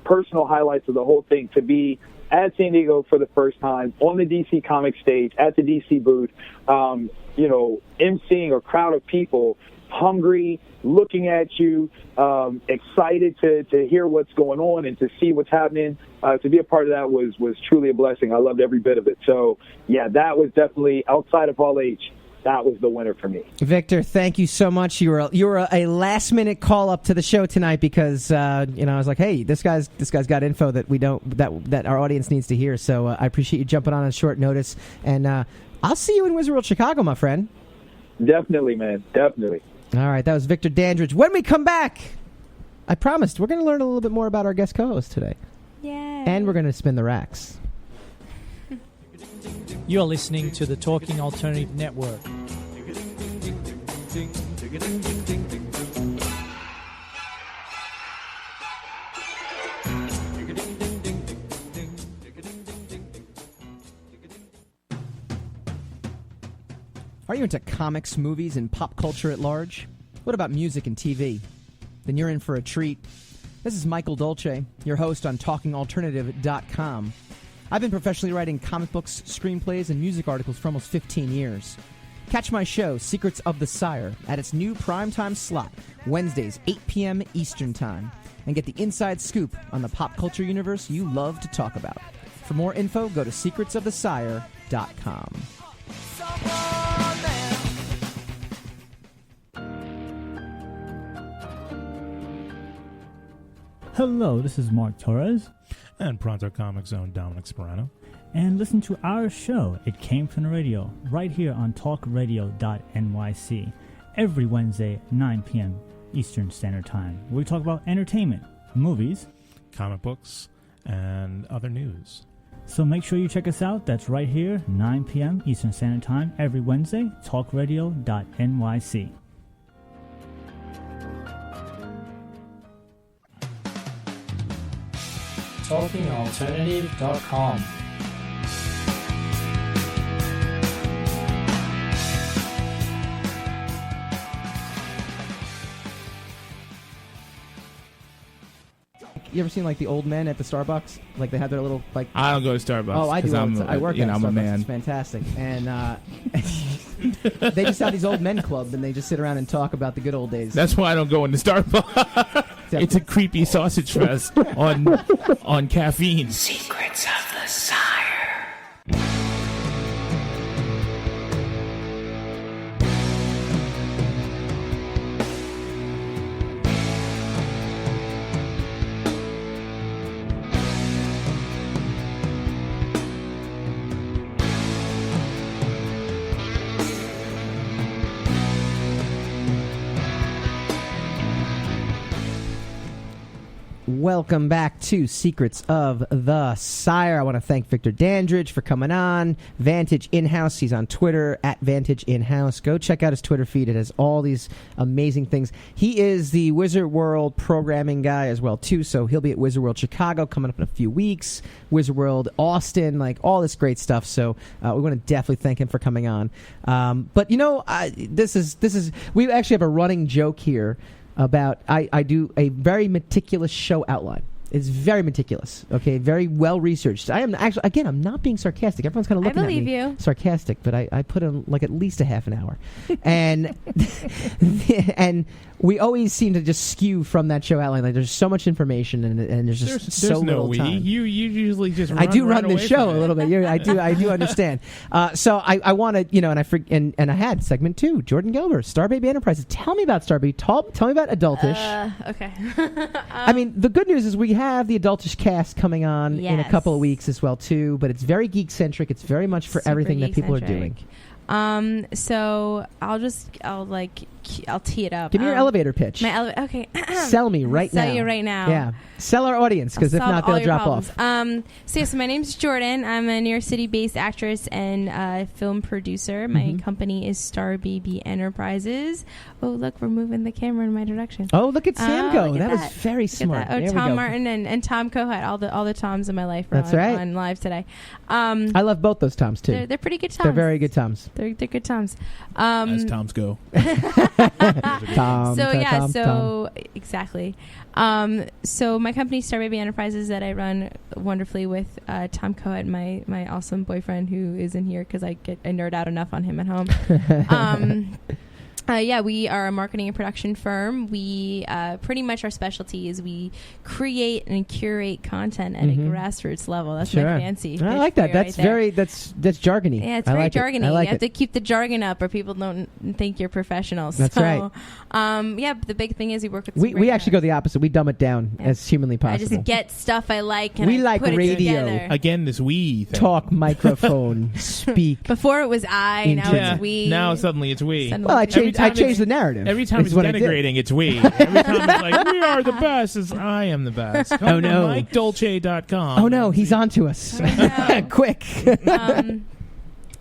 personal highlights of the whole thing, to be at San Diego for the first time on the DC Comics stage at the DC booth, emceeing a crowd of people hungry, looking at you, excited to hear what's going on and to see what's happening. To be a part of that was truly a blessing. I loved every bit of it. So, yeah, that was definitely, outside of Hall H, that was the winner for me. Victor, thank you so much. You were a last-minute call up to the show tonight because I was like, hey, this guy's got info that we don't that our audience needs to hear. So I appreciate you jumping on short notice, and I'll see you in Wizard World Chicago, my friend. Definitely, man. Definitely. All right, that was Victor Dandridge. When we come back, I promised we're going to learn a little bit more about our guest co-host today. Yay. And we're going to spin the racks. You're listening to the Talking Alternative Network. Are you into comics, movies, and pop culture at large? What about music and TV? Then you're in for a treat. This is Michael Dolce, your host on TalkingAlternative.com. I've been professionally writing comic books, screenplays, and music articles for almost 15 years. Catch my show, Secrets of the Sire, at its new primetime slot, Wednesdays, 8 p.m. Eastern Time, and get the inside scoop on the pop culture universe you love to talk about. For more info, go to secretsofthesire.com. Hello, this is Mark Torres. And Pronto Comics Zone Dominic Sperano. And listen to our show, It Came From the Radio, right here on talkradio.nyc, every Wednesday, 9 p.m. Eastern Standard Time, where we talk about entertainment, movies, comic books, and other news. So make sure you check us out. That's right here, 9 p.m. Eastern Standard Time, every Wednesday, talkradio.nyc. TalkingAlternative.com. You ever seen like the old men at the Starbucks? Like they have their little like. I don't go to Starbucks. Oh, I do. I work at I'm Starbucks. a man. It's fantastic, and they just have these old men club, and they just sit around and talk about the good old days. That's why I don't go into Starbucks. It's a creepy sausage fest on caffeine. Secrets of the Sire. Welcome back to Secrets of the Sire. I want to thank Victor Dandridge for coming on. Vantage In-House, he's on Twitter, at Vantage In-House. Go check out his Twitter feed. It has all these amazing things. He is the Wizard World programming guy as well, too, so he'll be at Wizard World Chicago coming up in a few weeks. Wizard World Austin, like all this great stuff, so we want to definitely thank him for coming on. But, you know, this is we actually have a running joke here about I do a very meticulous show outline. It's very meticulous, okay, very well researched. I am actually, again, I'm not being sarcastic. Everyone's kind of looking at me. I believe you. Sarcastic, but I put in like at least a half an hour, and and we always seem to just skew from that show outline. Like there's so much information and there's just so little time. You usually just I do run the show a little bit. I do understand. So I want to, you know, and I had segment 2, Jordan Gelber, Star Baby Enterprises. Tell me about Star Baby. Tell me about Adultish. Okay. I mean, the good news is we have the Adultish cast coming on in a couple of weeks as well too, but it's very geek centric. It's very much for everything that people are doing. So I'll tee it up. Give me your elevator pitch. Okay. Sell me right now. Sell you right now. Yeah. Sell our audience, because if not, they'll drop off. So my name's Jordan. I'm a New York City-based actress and film producer. My company is Star Baby Enterprises. Oh, look, we're moving the camera in my direction. Oh, look at Sam go. That was very smart. Oh, Tom Martin and Tom Kohut. All the Toms in my life are on live today. I love both those Toms, too. They're pretty good Toms. They're very good Toms. They're good Toms. As Toms go. Exactly. So my company, Star Baby Enterprises, that I run wonderfully with Tom Kohut, my awesome boyfriend, who is in here because I nerd out enough on him at home. We are a marketing and production firm. We pretty much our specialty is we create and curate content at a grassroots level. That's my fancy. I like that. That's that's jargony. Yeah, it's very jargony. You have to keep the jargon up, or people don't think you're professionals. That's right. But the big thing is we work with. We actually go the opposite. We dumb it down as humanly possible. I just get stuff I like. And we I like put radio. It together. Again, this we thing. Talk, microphone, speak. Before it was I. Now it's we. Now suddenly it's we. Well, I changed the narrative. Every time it's denigrating, it's we. Every time it's like, we are the best, it's I am the best. Come to MikeDolce.com. Oh, no, he's on to us. Quick.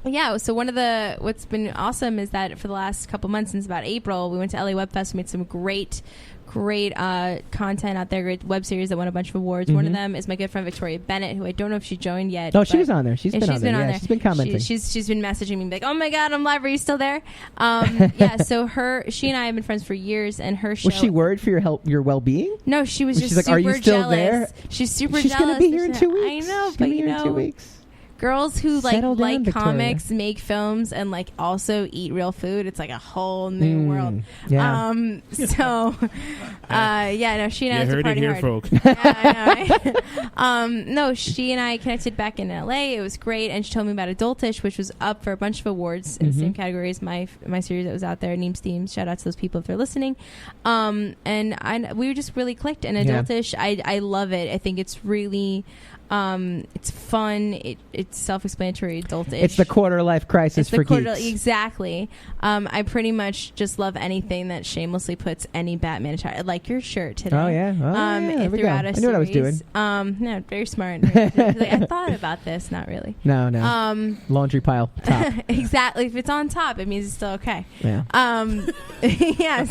Yeah, so what's been awesome is that for the last couple months, since about April, we went to LA Web Fest. We made some great content out there, great web series that won a bunch of awards. One of them is my good friend Victoria Bennett, who I don't know if she joined yet. Oh, she was on there. She's been on there. She's been commenting. She's been messaging me like, "Oh my God, I'm live. Are you still there?" So she and I have been friends for years, and her show. Was she worried for your well-being? No, she was just like, super "Are you still jealous." there? She's super She's jealous. She's going to be here in 2 weeks. I know, She's but be here in 2 weeks. Girls who Settle down, like Victoria. comics, make films, and like also eat real food. It's like a whole new world. Yeah. She and I heard to party it here, hard. folks. Yeah, I know. No, she and I connected back in LA. It was great, and she told me about Adultish, which was up for a bunch of awards in the same category as my series that was out there, Neems Themes. Shout out to those people if they're listening. We just really clicked. And Adultish, I love it. I think it's really. It's fun. It's self-explanatory, adult-ish. It's the quarter-life crisis for geeks. Exactly. I pretty much just love anything that shamelessly puts any Batman attire. Like your shirt today. Oh, yeah. There we go. Throughout I knew what I was doing. No, very smart. I thought about this. Not really. No. Laundry pile top. Exactly. If it's on top, it means it's still okay. Yeah.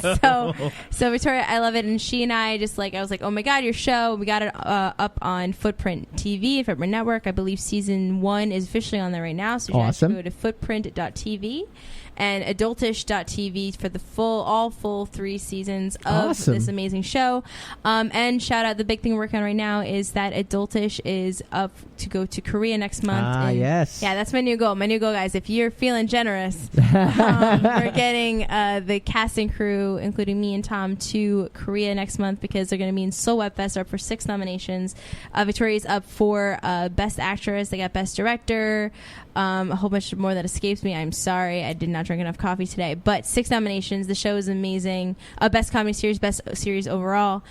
So Victoria, I love it. And she and I just I was like, oh my God, your show. We got it up on Footprint TV, Footprint Network. I believe season 1 is officially on there right now. So you guys should go to footprint.tv and adultish.tv for the all full 3 seasons of this amazing show. And shout out, the big thing we're working on right now is that Adultish is up to go to Korea next month. Yes. Yeah, that's my new goal. My new goal, guys, if you're feeling generous, we're getting the cast and crew, including me and Tom, to Korea next month because they're going to be in Seoul Web Fest. They're up for 6 nominations. Victoria's up for Best Actress. They got Best Director. A whole bunch more that escapes me. I'm sorry, I did not drink enough coffee today. But 6 nominations. The show is amazing. Best comedy series, best series overall.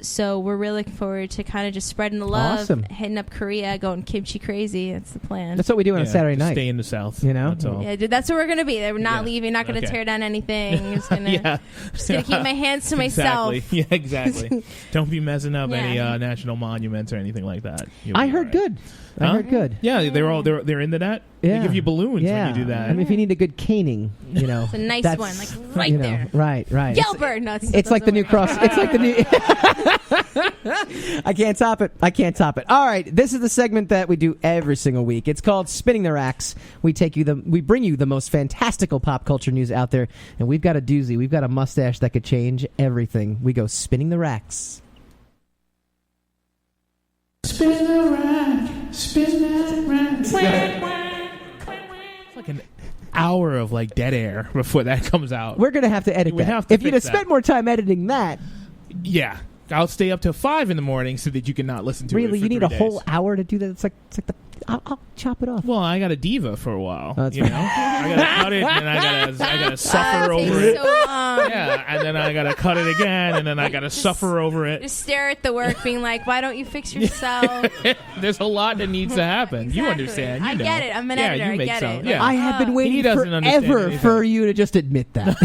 So we're really looking forward to kind of just spreading the love, hitting up Korea, going kimchi crazy. That's the plan. That's what we do on a Saturday night. Stay in the South. You know, that's all. Yeah, dude, that's what we're gonna be. We're not leaving. Not gonna tear down anything. Just gonna keep my hands to myself. Exactly. Yeah, exactly. Don't be messing up any national monuments or anything like that. I heard good. I heard good. Yeah, they're into that. Yeah. They give you balloons when you do that. I mean, if you need a good caning, it's a nice one, like right there. Right. Gelber, it's like the new cross. It's like the new. I can't top it. All right, this is the segment that we do every single week. It's called Spinning the Racks. We bring you the most fantastical pop culture news out there, and we've got a doozy. We've got a mustache that could change everything. We go spinning the racks. Spin the rack, spin that rack. It's like an hour of dead air before that comes out. We're gonna have to edit that. If you'd have spent more time editing that, I'll stay up till 5 in the morning so that you can not listen to it. Really, for you need 3 a days. whole hour to do that. It's like I'll chop it off. Well, I got a diva for a while. Oh, that's you know, I gotta cut it, and I gotta suffer over it. So long. Yeah, and then I gotta cut it again, and then I gotta suffer over it. Just stare at the work, being like, "Why don't you fix yourself?" There's a lot that needs to happen. You understand? I get it. I'm an editor. I get it. Yeah. I have been waiting forever for you to just admit that.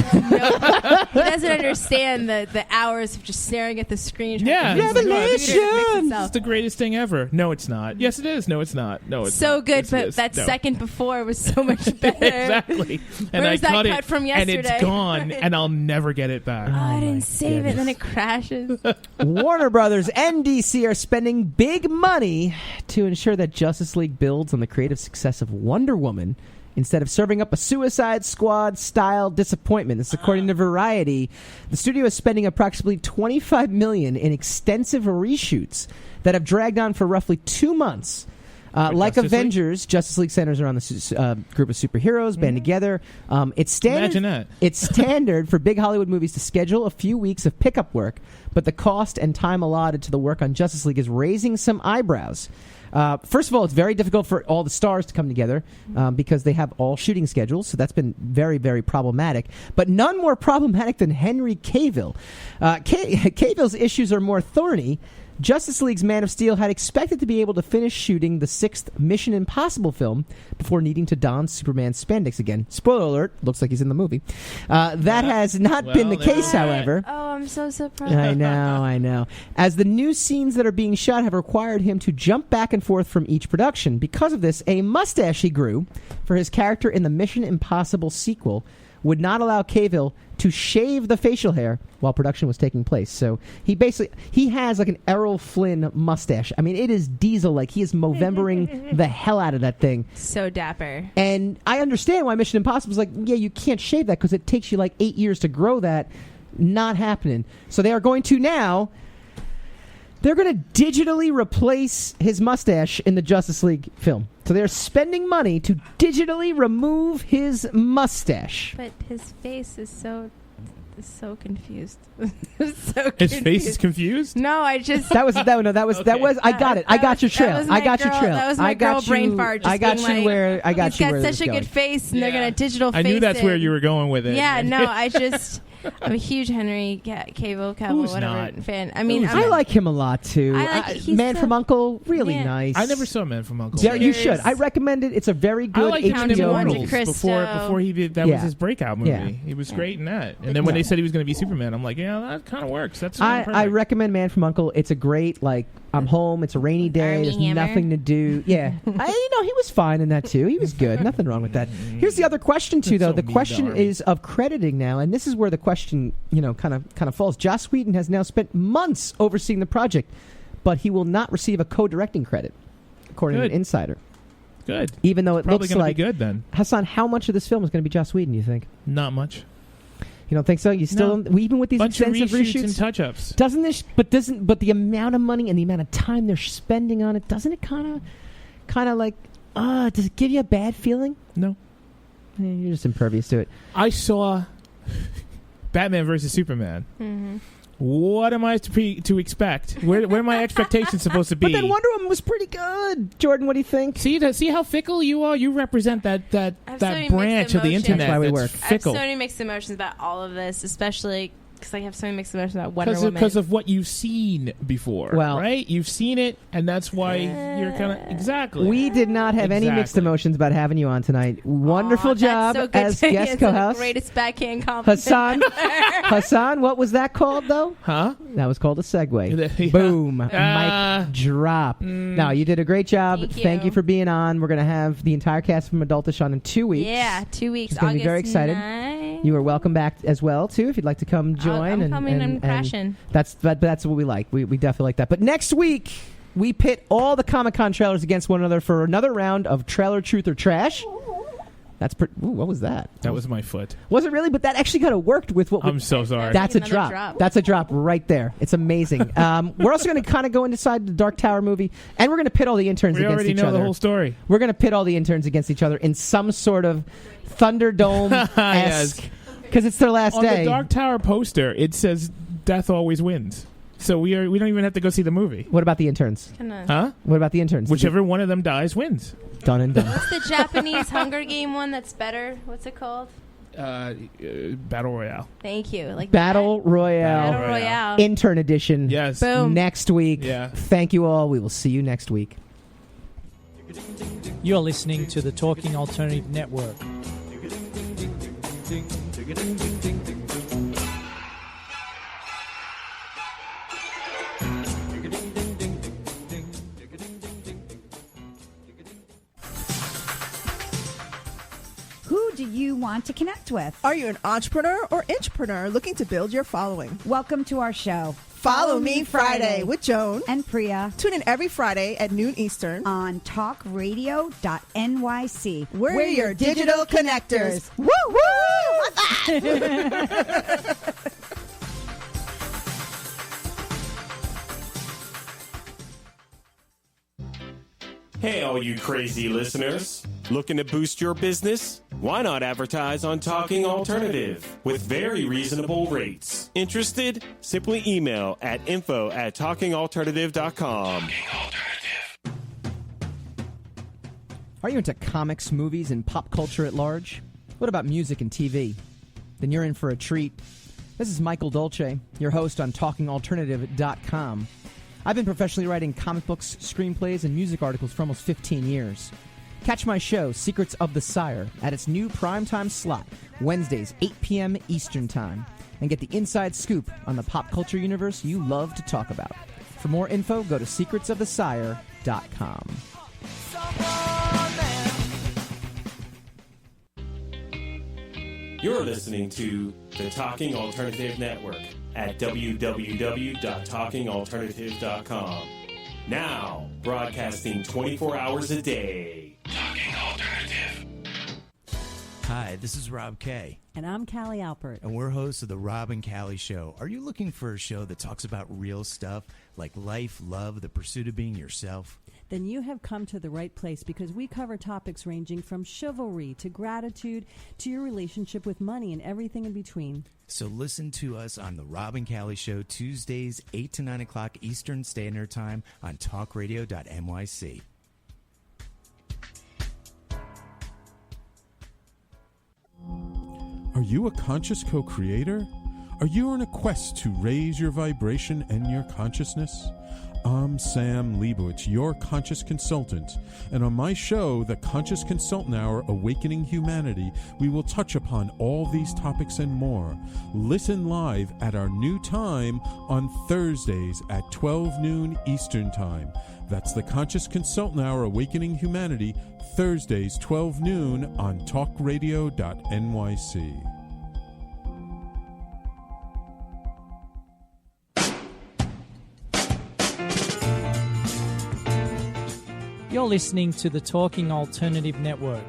He doesn't understand the hours of just staring at the screen. Yeah, revelation. It's the greatest thing ever. No, it's not. Yes, it is. No, it's not. No, it's so not. good, Yes, but that second before was so much better. Exactly. And Where I was that cut cut it, from and yesterday? it's gone, and I'll never get it back. I didn't save it, then it crashes. Warner Brothers and DC are spending big money to ensure that Justice League builds on the creative success of Wonder Woman instead of serving up a Suicide Squad-style disappointment. This is according to Variety. The studio is spending approximately $25 million in extensive reshoots that have dragged on for roughly 2 months. Like Justice Avengers, Justice League centers around the group of superheroes band together. It's standard. Imagine that. It's standard for big Hollywood movies to schedule a few weeks of pickup work, but the cost and time allotted to the work on Justice League is raising some eyebrows. First of all, it's very difficult for all the stars to come together because they have all shooting schedules, so that's been very, very problematic. But none more problematic than Henry Cavill. Cavill's issues are more thorny Justice League's Man of Steel had expected to be able to finish shooting the 6th Mission Impossible film before needing to don Superman's spandex again. Spoiler alert, looks like he's in the movie. That has not been the case, however. Oh, I'm so surprised. I know. As the new scenes that are being shot have required him to jump back and forth from each production. Because of this, a mustache he grew for his character in the Mission Impossible sequel would not allow Cavill to shave the facial hair while production was taking place. So he has like an Errol Flynn mustache. I mean, it is diesel. Like, he is Movembering the hell out of that thing. So dapper. And I understand why Mission Impossible is like, yeah, you can't shave that because it takes you like 8 years to grow that. Not happening. So they are going to now... They're going to digitally replace his mustache in the Justice League film. So they're spending money to digitally remove his mustache. But his face is so confused. His face is confused? No, I just... That was I got it. I got your trail. That was my girl brain fart. I got you where He's got such a good face, and they're going to digital face I knew that's it. where you were going with it. Yeah, no, I'm a huge Henry Cavill, fan. I mean, I like him a lot too. He's Man from U.N.C.L.E. really nice. I never saw Man from U.N.C.L.E. Yeah, you should. I recommend it. It's a very good HBO movie. Before he did, that was his breakout movie. Yeah. He was great in that. And then when they said he was going to be Superman, I'm like, yeah, that kind of works. That's I recommend Man from U.N.C.L.E. It's a great, like, I'm home. It's a rainy day. Army There's Hammer. nothing to do. Yeah, he was fine in that too. He was good. Nothing wrong with that. Here's the other question too, though. The question is of crediting now, and this is where the question, kind of falls. Joss Whedon has now spent months overseeing the project, but he will not receive a co-directing credit, according to an insider. Good. Even though it Probably looks gonna like be good then. Hassan, how much of this film is going to be Joss Whedon? You think? Not much. You don't think so? You still even with these bunch extensive of reshoots reshoots and touch-ups. But the amount of money and the amount of time they're spending on it, doesn't it kind of like does it give you a bad feeling? No. You're just impervious to it. I saw Batman versus Superman. Mm-hmm. What am I to expect? Where are my expectations supposed to be? But then Wonder Woman was pretty good. Jordan, what do you think? See how fickle you are? You represent that branch of the internet. That's why we work. Fickle. I have so many mixed emotions about all of this, especially because I have so many mixed emotions about Wonder Woman. Because of what you've seen before, right? You've seen it, and that's why you're kind of... Exactly. We did not have any mixed emotions about having you on tonight. Wonderful job so as guest co-host. The greatest backhand compliment. Hassan, what was that called, though? Huh? That was called a segue. Boom. Mic drop. No, you did a great job. Thank you for being on. We're going to have the entire cast from Adultish on in 2 weeks. Yeah, 2 weeks. It's going to be very excited. 9. You are welcome back as well, too, if you'd like to come join. I'm coming and crashing. That's what we like. We definitely like that. But next week, we pit all the Comic-Con trailers against one another for another round of Trailer Truth or Trash. That's what was that? That was my foot. Was it really? But that actually kind of worked with what. I'm so sorry. That's a drop. That's a drop right there. It's amazing. We're also going to kind of go inside the Dark Tower movie, and we're going to pit all the interns against each other. We already know the whole story. We're going to pit all the interns against each other in some sort of Thunderdome-esque. Because it's their last day. On the Dark Tower poster, it says "Death always wins." So we don't even have to go see the movie. What about the interns? Huh? What about the interns? Whichever one of them dies wins. Done and done. What's the Japanese Hunger Game one that's better? What's it called? Battle Royale. Thank you. Like Battle Royale. Battle Royale. Intern edition. Yes. Boom. Next week. Yeah. Thank you all. We will see you next week. You're listening to the Talking Alternative Network. Who do you want to connect with? Are you an entrepreneur or intrapreneur looking to build your following? Welcome to our show. Follow Me Friday with Joan and Priya. Tune in every Friday at noon Eastern on talkradio.nyc. We're your digital connectors. Woo woo! What's that? Hey, all you crazy listeners. Looking to boost your business? Why not advertise on Talking Alternative with very reasonable rates? Interested? Simply email at info@talkingalternative.com. Are you into comics, movies, and pop culture at large? What about music and TV? Then you're in for a treat. This is Michael Dolce, your host on TalkingAlternative.com. I've been professionally writing comic books, screenplays, and music articles for almost 15 years. Catch my show, Secrets of the Sire, at its new primetime slot, Wednesdays, 8 p.m. Eastern Time, and get the inside scoop on the pop culture universe you love to talk about. For more info, go to secretsofthesire.com. You're listening to the Talking Alternative Network at www.talkingalternative.com. Now, broadcasting 24 hours a day. Talking Alternative. Hi, this is Rob Kay. And I'm Callie Alpert. And we're hosts of The Rob and Callie Show. Are you looking for a show that talks about real stuff like life, love, the pursuit of being yourself? Then you have come to the right place, because we cover topics ranging from chivalry to gratitude to your relationship with money and everything in between. So listen to us on The Rob and Callie Show, Tuesdays, 8 to 9 o'clock Eastern Standard Time on talkradio.nyc. Are you a conscious co-creator? Are you on a quest to raise your vibration and your consciousness? I'm Sam Leibowitz, your conscious consultant, and on my show, The Conscious Consultant Hour, Awakening Humanity, we will touch upon all these topics and more. Listen live at our new time on Thursdays at 12 noon Eastern Time. That's The Conscious Consultant Hour, Awakening Humanity, Thursdays, 12 noon on talkradio.nyc. You're listening to the Talking Alternative Network.